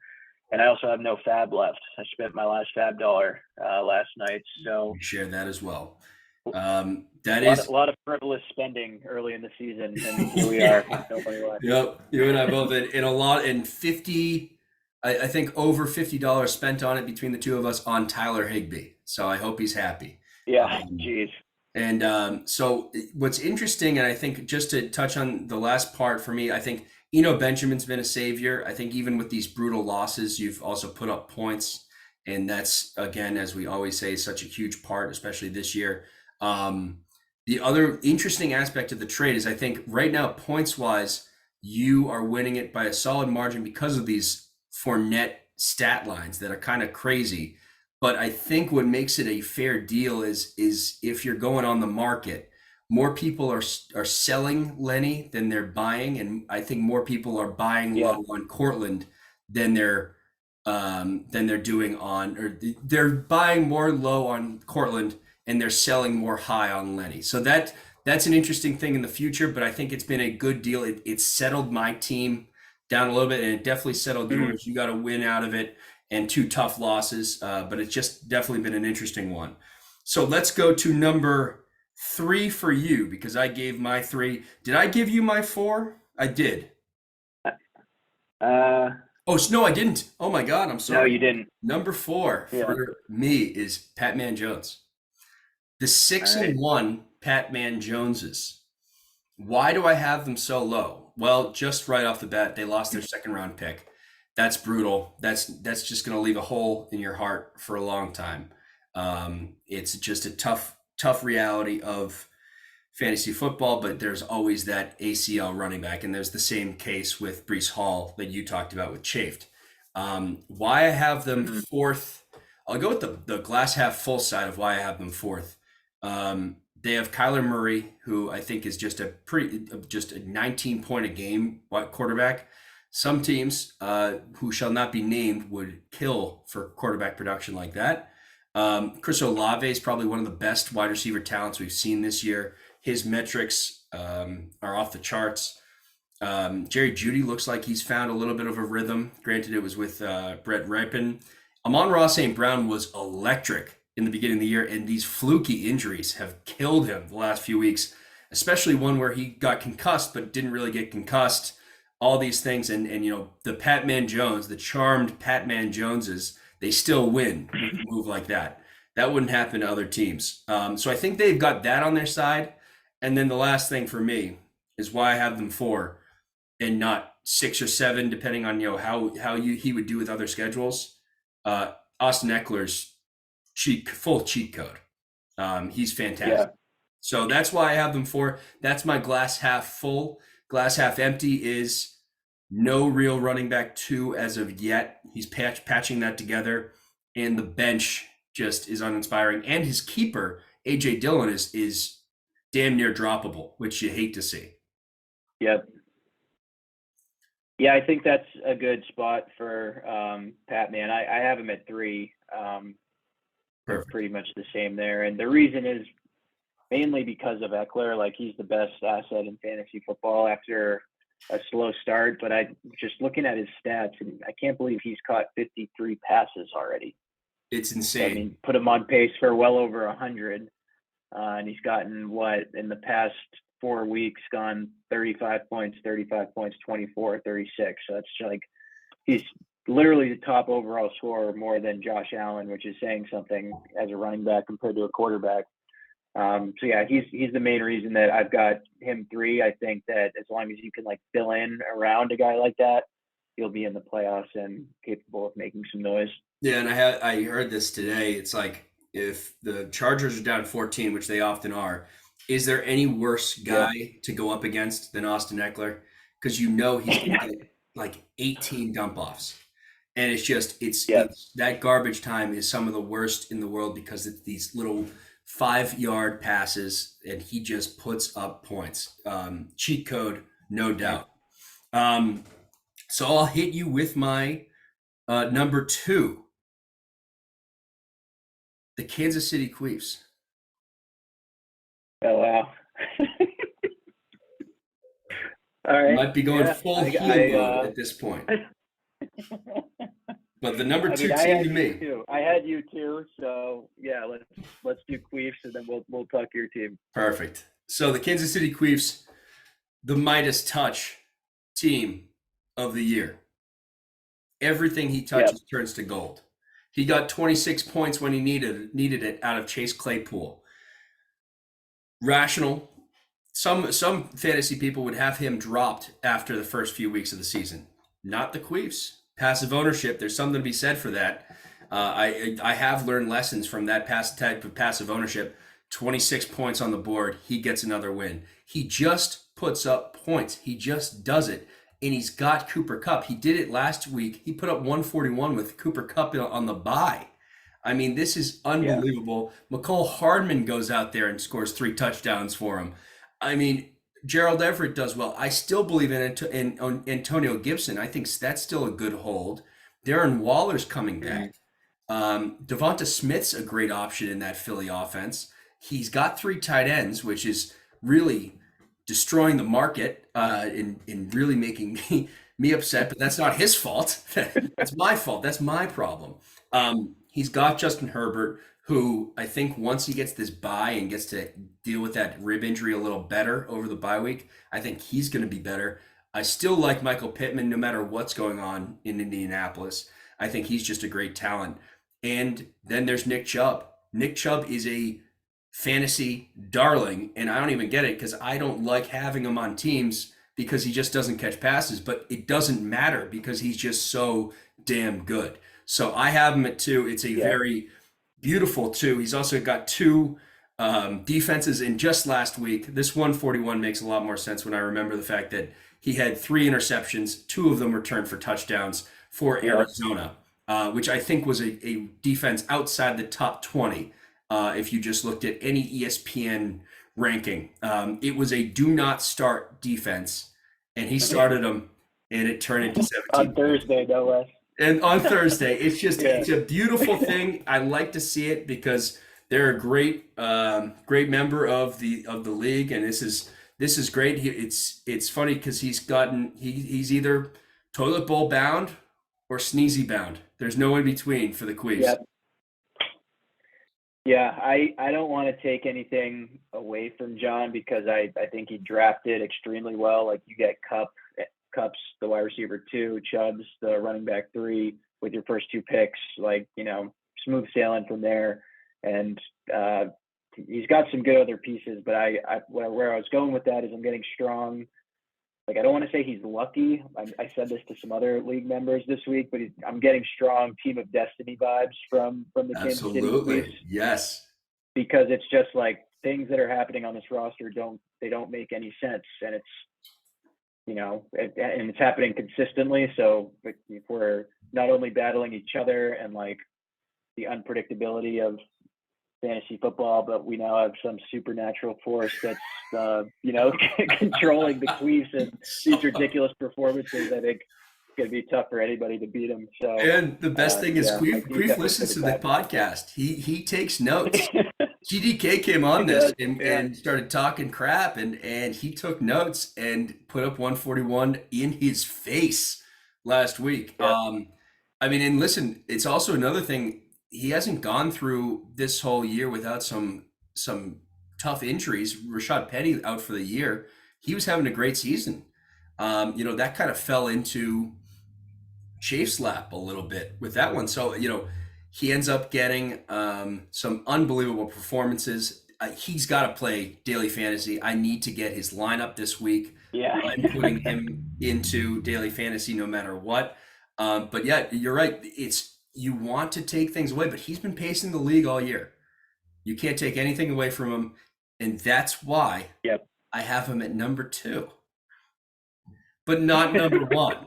And I also have no fab left. I spent my last fab dollar last night. So we share that as well. A lot of frivolous spending early in the season, and here we are. Nobody left. Yep, you and I both in a lot, in 50. I think over $50 spent on it between the 2 of us on Tyler Higbee. So I hope he's happy. Yeah, geez. And so what's interesting, and I think just to touch on the last part for me, I think Eno Benjamin's been a savior. I think even with these brutal losses, you've also put up points. And that's, again, as we always say, such a huge part, especially this year. The other interesting aspect of the trade is I think right now, points wise, you are winning it by a solid margin because of these Fournette stat lines that are kind of crazy. But I think what makes it a fair deal is if you're going on the market, more people are selling Lenny than they're buying, and I think more people are buying Yeah. low on Cortland than they're doing on, or they're buying more low on Cortland and they're selling more high on Lenny. So that's an interesting thing in the future, but I think it's been a good deal. It settled my team down a little bit, and it definitely settled yours. You got a win out of it and two tough losses, but it's just definitely been an interesting one. So let's go to number 3 for you, because I gave my 3. Did I give you my 4? I did. Oh, no, I didn't. Oh my God, I'm sorry. No, you didn't. Number 4 for me is Pat Man Jones. The 6-1 Pat Man Joneses. Why do I have them so low? Well, just right off the bat, they lost their second round pick. That's brutal. That's just going to leave a hole in your heart for a long time. It's just a tough reality of fantasy football, but there's always that ACL running back, and there's the same case with Breece Hall that you talked about with Chafed. Why I have them fourth, I'll go with the glass half full side of why I have them fourth. They have Kyler Murray, who I think is just a 19 point a game quarterback. Some teams who shall not be named would kill for quarterback production like that. Chris Olave is probably one of the best wide receiver talents we've seen this year. His metrics are off the charts. Jerry Jeudy looks like he's found a little bit of a rhythm. Granted, it was with Brett Rypien. Amon-Ra St. Brown was electric in the beginning of the year, and these fluky injuries have killed him the last few weeks, especially one where he got concussed but didn't really get concussed. All these things, and the Pat Man Jones, the charmed Pat Man Joneses, they still win with a move like that. That wouldn't happen to other teams. So I think they've got that on their side. And then the last thing for me is why I have them 4 and not 6 or 7, depending on how he would do with other schedules. Austin Eckler's full cheat code. He's fantastic. Yeah. So that's why I have them 4. That's my glass half full. Glass half empty is no real running back 2 as of yet. He's patching that together, and the bench just is uninspiring. And his keeper, AJ Dillon, is damn near droppable, which you hate to see. Yep. Yeah, I think that's a good spot for Pat Man. I have him at 3. They're pretty much the same there. And the reason is mainly because of Eckler. Like, he's the best asset in fantasy football after a slow start. But I just looking at his stats, and I can't believe he's caught 53 passes already. It's insane. I mean, put him on pace for well over 100. And he's gotten in the past 4 weeks, gone 35 points, 24, 36. So it's like he's literally the top overall scorer, more than Josh Allen, which is saying something as a running back compared to a quarterback. So yeah, he's the main reason that I've got him 3. I think that as long as you can fill in around a guy like that, he'll be in the playoffs and capable of making some noise. Yeah, and I heard this today. It's like, if the Chargers are down 14, which they often are, is there any worse guy to go up against than Austin Eckler? Because he's going to get 18 dump offs. And it's that garbage time is some of the worst in the world, because it's these little 5-yard passes, and he just puts up points. Cheat code, no doubt. So I'll hit you with my number 2. The Kansas City Chiefs. Oh, wow. All right. Might be going full heel mode at this point. But the number 2 team to me. I had you too. So yeah, let's do Chiefs, and then we'll talk your team. Perfect. So the Kansas City Chiefs, the Midas touch team of the year. Everything he touches turns to gold. He got 26 points when he needed it out of Chase Claypool. Rational. Some fantasy people would have him dropped after the first few weeks of the season. Not the Chiefs. Passive ownership, there's something to be said for that. I have learned lessons from that type of passive ownership. 26 points on the board, he gets another win. He just puts up points. He just does it. And he's got Cooper Kupp. He did it last week. He put up 141 with Cooper Kupp on the bye. I mean, this is unbelievable. Yeah. McCole Hardman goes out there and scores 3 touchdowns for him. I mean, Gerald Everett does well. I still believe in Antonio Gibson. I think that's still a good hold. Darren Waller's coming back. Devonta Smith's a great option in that Philly offense. He's got 3 tight ends, which is really destroying the market and really making me upset. But that's not his fault. That's my fault. That's my problem. He's got Justin Herbert, who I think once he gets this bye and gets to deal with that rib injury a little better over the bye week, I think he's going to be better. I still like Michael Pittman no matter what's going on in Indianapolis. I think he's just a great talent. And then there's Nick Chubb. Nick Chubb is a fantasy darling, and I don't even get it because I don't like having him on teams because he just doesn't catch passes, but it doesn't matter because he's just so damn good. So I have him at 2. It's a very beautiful 2. He's also got 2 defenses in just last week. This 141 makes a lot more sense when I remember the fact that he had 3 interceptions, 2 of them returned for touchdowns for Arizona, which I think was a defense outside the top 20. If you just looked at any ESPN ranking, it was a do not start defense, and he started them, and it turned into 17 on Thursday, no less. And on Thursday, it's just it's a beautiful thing. I like to see it because they're a great member of the league, and this is great. It's funny because he's either toilet bowl bound or sneezy bound. There's no in between for the Queefs. Yep. Yeah, I don't want to take anything away from John because I think he drafted extremely well. Like, you get Kupp's the wide receiver 2, Chubb's the running back 3 with your first 2 picks. Like, smooth sailing from there. And he's got some good other pieces, but where I was going with that is I'm getting strong. Like, I don't want to say he's lucky. I said this to some other league members this week, but I'm getting strong Team of Destiny vibes from the Kansas City Chiefs. Yes. Because it's just like things that are happening on this roster don't make any sense, and it's and it's happening consistently. So if we're not only battling each other and like the unpredictability of fantasy football, but we now have some supernatural force that's controlling the Queefs and these ridiculous performances. I think it's going to be tough for anybody to beat them. So, and the best thing is Queef listens to the podcast. He takes notes. GDK came on this and started talking crap, and he took notes and put up 141 in his face last week. Yeah. I mean, and listen, it's also another thing. He hasn't gone through this whole year without some tough injuries. Rashad Penny out for the year. He was having a great season. That kind of fell into Chafe's lap a little bit with that one. So, he ends up getting some unbelievable performances. He's got to play daily fantasy. I need to get his lineup this week. Yeah. I'm putting him into daily fantasy no matter what. But yeah, you're right. You want to take things away, but he's been pacing the league all year. You can't take anything away from him, and that's why I have him at number 2, but not number 1.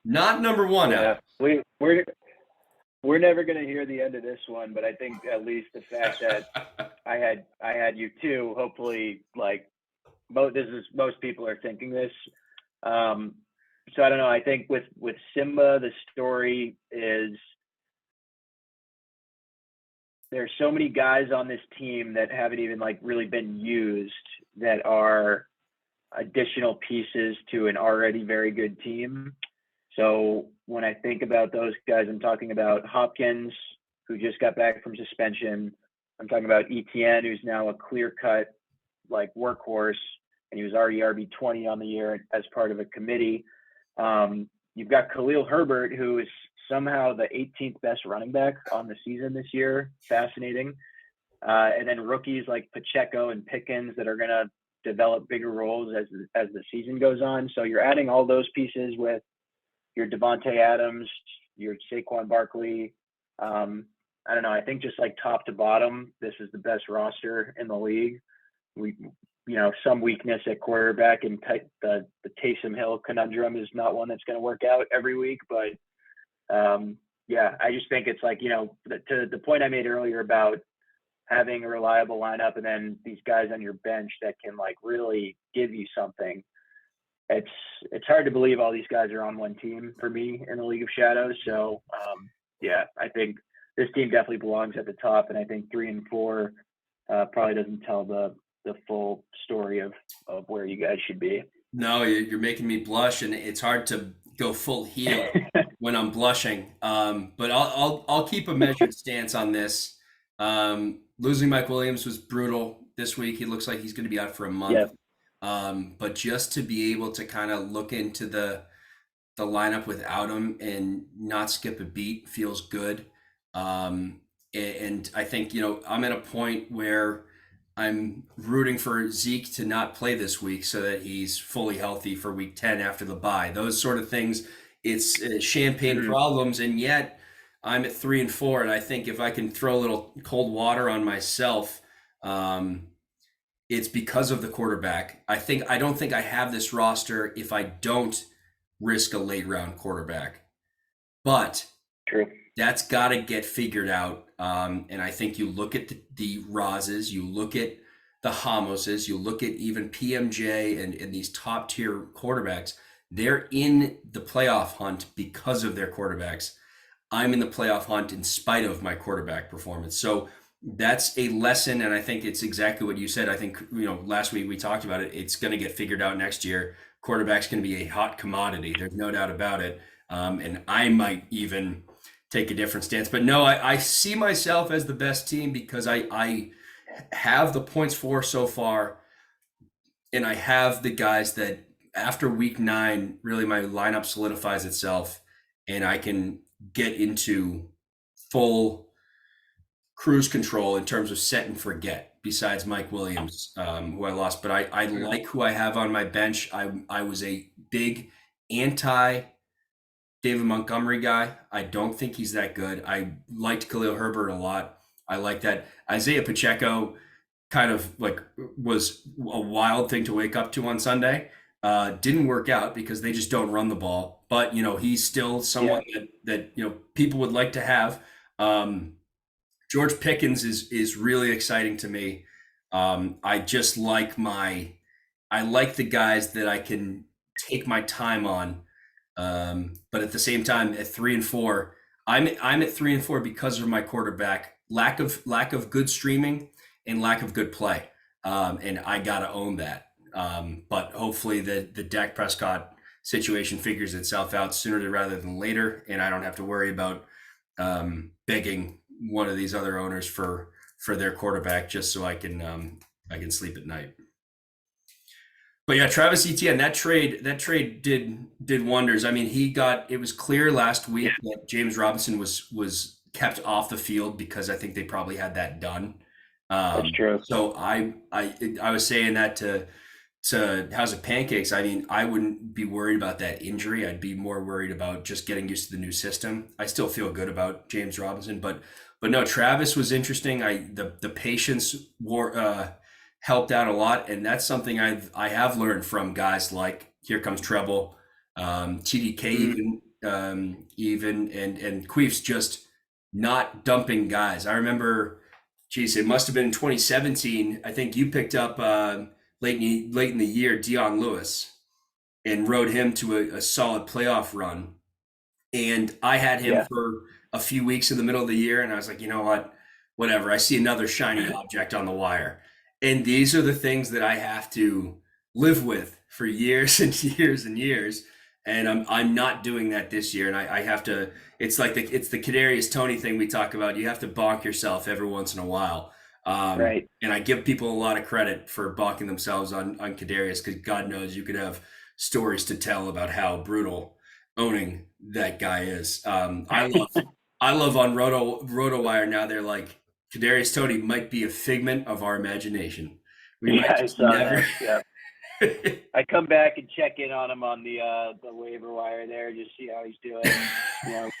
Not number 1. Yeah, we're never going to hear the end of this one, but I think at least the fact that I had you too. Hopefully, like most people are thinking this. So I don't know. I think with Simba, the story is there's so many guys on this team that haven't even really been used that are additional pieces to an already very good team. So when I think about those guys, I'm talking about Hopkins, who just got back from suspension. I'm talking about Etienne, who's now a clear-cut workhorse, and he was already RB20 on the year as part of a committee. You've got Khalil Herbert, who is somehow the 18th best running back on the season this year. Fascinating. And then rookies like Pacheco and Pickens that are going to develop bigger roles as the season goes on. So you're adding all those pieces with your Devontae Adams, your Saquon Barkley. I don't know. I think just like top to bottom, this is the best roster in the league. We, some weakness at quarterback, and the Taysom Hill conundrum is not one that's going to work out every week. But yeah, I just think it's like, to the point I made earlier about having a reliable lineup and then these guys on your bench that can like really give you something. It's hard to believe all these guys are on one team for me in the League of Shadows. So yeah, I think this team definitely belongs at the top, and I think 3 and 4 probably doesn't tell the full story of where you guys should be. No, you're making me blush, and it's hard to go full heel when I'm blushing. But I'll keep a measured stance on this. Losing Mike Williams was brutal this week. He looks like he's going to be out for a month. Yep. But just to be able to kind of look into the lineup without him and not skip a beat feels good. And I think, I'm at a point where I'm rooting for Zeke to not play this week so that he's fully healthy for week 10 after the bye. Those sort of things, it's champagne problems. And yet I'm at 3 and 4. And I think if I can throw a little cold water on myself, it's because of the quarterback. I don't think I have this roster if I don't risk a late round quarterback, but that's got to get figured out. And I think you look at the Rozes, you look at the Hamoses, you look at even PMJ and these top tier quarterbacks, they're in the playoff hunt because of their quarterbacks. I'm in the playoff hunt in spite of my quarterback performance. So that's a lesson. And I think it's exactly what you said. I think, last week we talked about it. It's going to get figured out next year. Quarterback's going to be a hot commodity. There's no doubt about it. And I might even take a different stance. But no, I see myself as the best team because I have the points for so far. And I have the guys that after week 9, really my lineup solidifies itself and I can get into full cruise control in terms of set and forget, besides Mike Williams, who I lost. But I like who I have on my bench. I was a big anti David Montgomery guy. I don't think he's that good. I liked Khalil Herbert a lot. I like that. Isaiah Pacheco kind of like was a wild thing to wake up to on Sunday. Didn't work out because they just don't run the ball. But, he's still someone that people would like to have. George Pickens is really exciting to me. I just like the guys that I can take my time on. But at the same time, at 3 and 4, I'm at 3 and 4 because of my quarterback, lack of good streaming and lack of good play. And I gotta own that. But hopefully the Dak Prescott situation figures itself out sooner rather than later, and I don't have to worry about begging one of these other owners for their quarterback just so I can sleep at night. But yeah, Travis Etienne, that trade did wonders. I mean, it was clear last week that James Robinson was kept off the field because I think they probably had that done. That's true. So I was saying that to House of Pancakes. I mean, I wouldn't be worried about that injury. I'd be more worried about just getting used to the new system. I still feel good about James Robinson, but no, Travis was interesting. The patience helped out a lot, and that's something I have learned from guys like Here Comes Treble, TDK even and Queef's just not dumping guys. I remember, it must have been in 2017. I think you picked up late in the year Dion Lewis and rode him to a solid playoff run, and I had him for a few weeks in the middle of the year, and I was like, you know what, whatever. I see another shiny object on the wire. And these are the things that I have to live with for years and years and years. And I'm not doing that this year. And I have to, it's like it's the Kadarius Toney thing we talk about. You have to bonk yourself every once in a while. Right. And I give people a lot of credit for bonking themselves on Kadarius, because God knows you could have stories to tell about how brutal owning that guy is. I love on RotoWire now. They're like, Kadarius Toney might be a figment of our imagination. I saw that. Yeah. I come back and check in on him on the waiver wire there, just see how he's doing.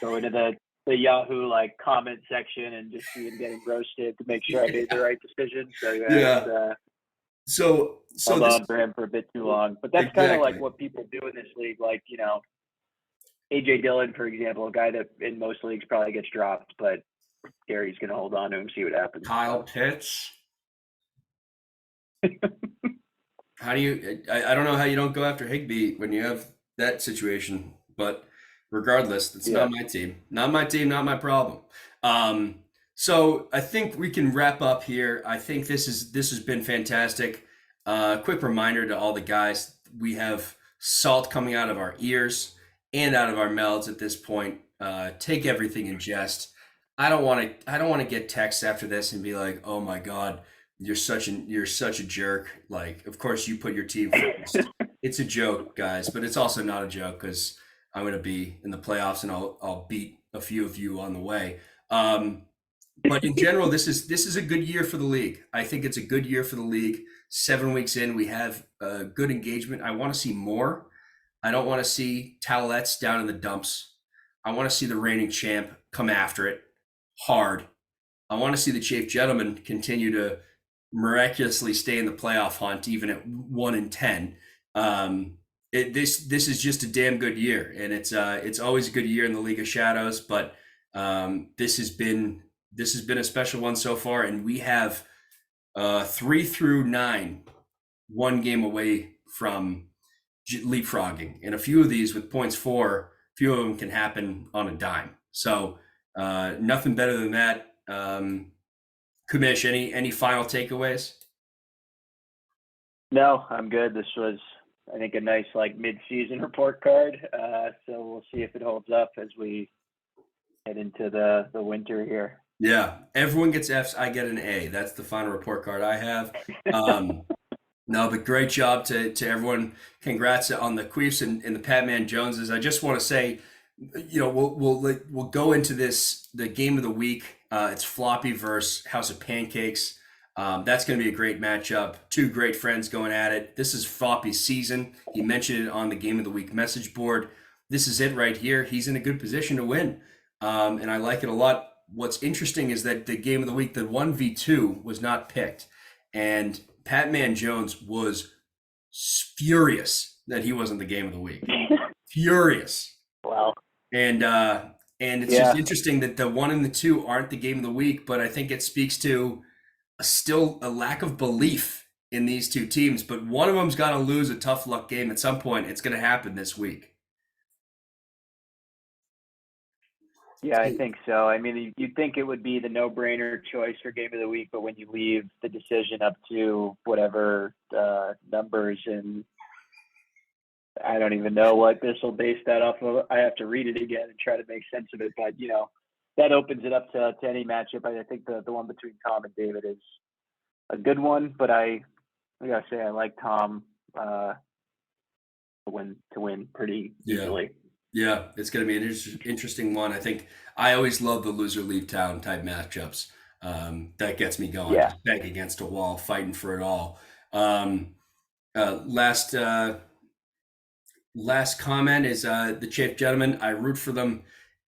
Go into the the Yahoo like comment section and just see him getting roasted to make sure I made the right decision. So Yeah. So held on for him for a bit too long. But that's kind of like what people do in this league. Like, you know, AJ Dillon, for example, a guy that in most leagues probably gets dropped, but Gary's going to hold on to him, see what happens. Kyle Pitts. How do you? I don't know how you don't go after Higbee when you have that situation, but regardless, it's not my team. Not my team, not my problem. So I think we can wrap up here. I think this has been fantastic. Quick reminder to all the guys: we have salt coming out of our ears and out of our mouths at this point. Take everything in jest. I don't want to get texts after this and be like, "Oh my God, you're such a jerk." Like, of course you put your team first. It's a joke, guys, but it's also not a joke because I'm going to be in the playoffs and I'll beat a few of you on the way. But in general, this is a good year for the league. I think it's a good year for the league. 7 weeks in, we have good engagement. I want to see more. I don't want to see towelettes down in the dumps. I want to see the reigning champ come after it hard. I want to see the Chief Gentleman continue to miraculously stay in the playoff hunt, even at 1-10. This is just a damn good year, and it's always a good year in the League of Shadows. But this has been a special one so far, and we have 3 through 9, 1 game away from leapfrogging, and a few of these with points 4, a few of them can happen on a dime. So nothing better than that. Kamish, any final takeaways? No, I'm good. This was, I think, a nice like mid-season report card. So we'll see if it holds up as we head into the winter here. Yeah, everyone gets Fs. I get an A. That's the final report card I have. No, but great job to everyone. Congrats on the Queefs and the Patman Joneses. I just want to say, you know, we'll go into the game of the week. It's Floppy versus House of Pancakes. That's going to be a great matchup. 2 great friends going at it. This is Floppy's season. He mentioned it on the game of the week message board. This is it right here. He's in a good position to win, and I like it a lot. What's interesting is that the game of the week, the 1v2, was not picked, and Patman Jones was furious that he wasn't the game of the week. Furious. Wow. And it's just interesting that the 1 and the 2 aren't the game of the week, but I think it speaks to still a lack of belief in these 2 teams. But one of them's got to lose a tough luck game at some point. It's going to happen this week. Yeah, I think so. I mean, you'd think it would be the no-brainer choice for game of the week, but when you leave the decision up to whatever numbers, and I don't even know what this will base that off of. I have to read it again and try to make sense of it. But, you know, that opens it up to any matchup. I think the one between Tom and David is a good one, but I gotta say I like Tom to win pretty easily. Yeah, it's going to be an interesting one. I think I always love the loser leave town type matchups. That gets me going. Yeah. Just back against a wall, fighting for it all. Last comment is the Chief Gentlemen. I root for them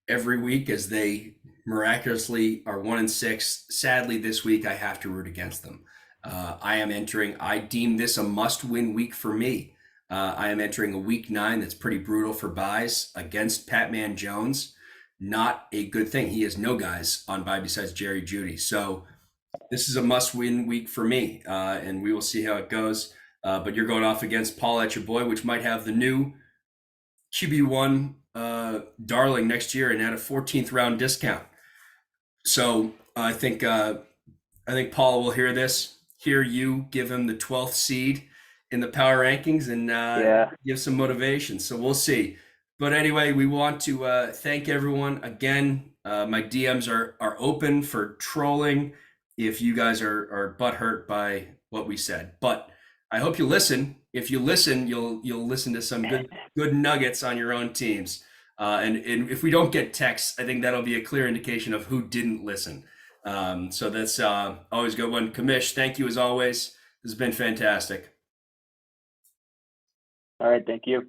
every week as they miraculously are 1-6. Sadly, this week I have to root against them. I deem this a must-win week for me. I am entering a week 9 that's pretty brutal for buys against Patman Jones. Not a good thing. He has no guys on bye besides Jerry Jeudy. So this is a must-win week for me, and we will see how it goes. But you're going off against Paul at your boy, which might have the new QB1 darling next year and at a 14th round discount. So I think Paul will hear you give him the 12th seed in the power rankings and give some motivation. So we'll see. But anyway, we want to thank everyone again. My DMs are open for trolling if you guys are butthurt by what we said. But I hope you listen. If you listen, you'll listen to some good nuggets on your own teams. And if we don't get texts, I think that'll be a clear indication of who didn't listen. So that's always a good one. Kamish, thank you as always. This has been fantastic. All right, thank you.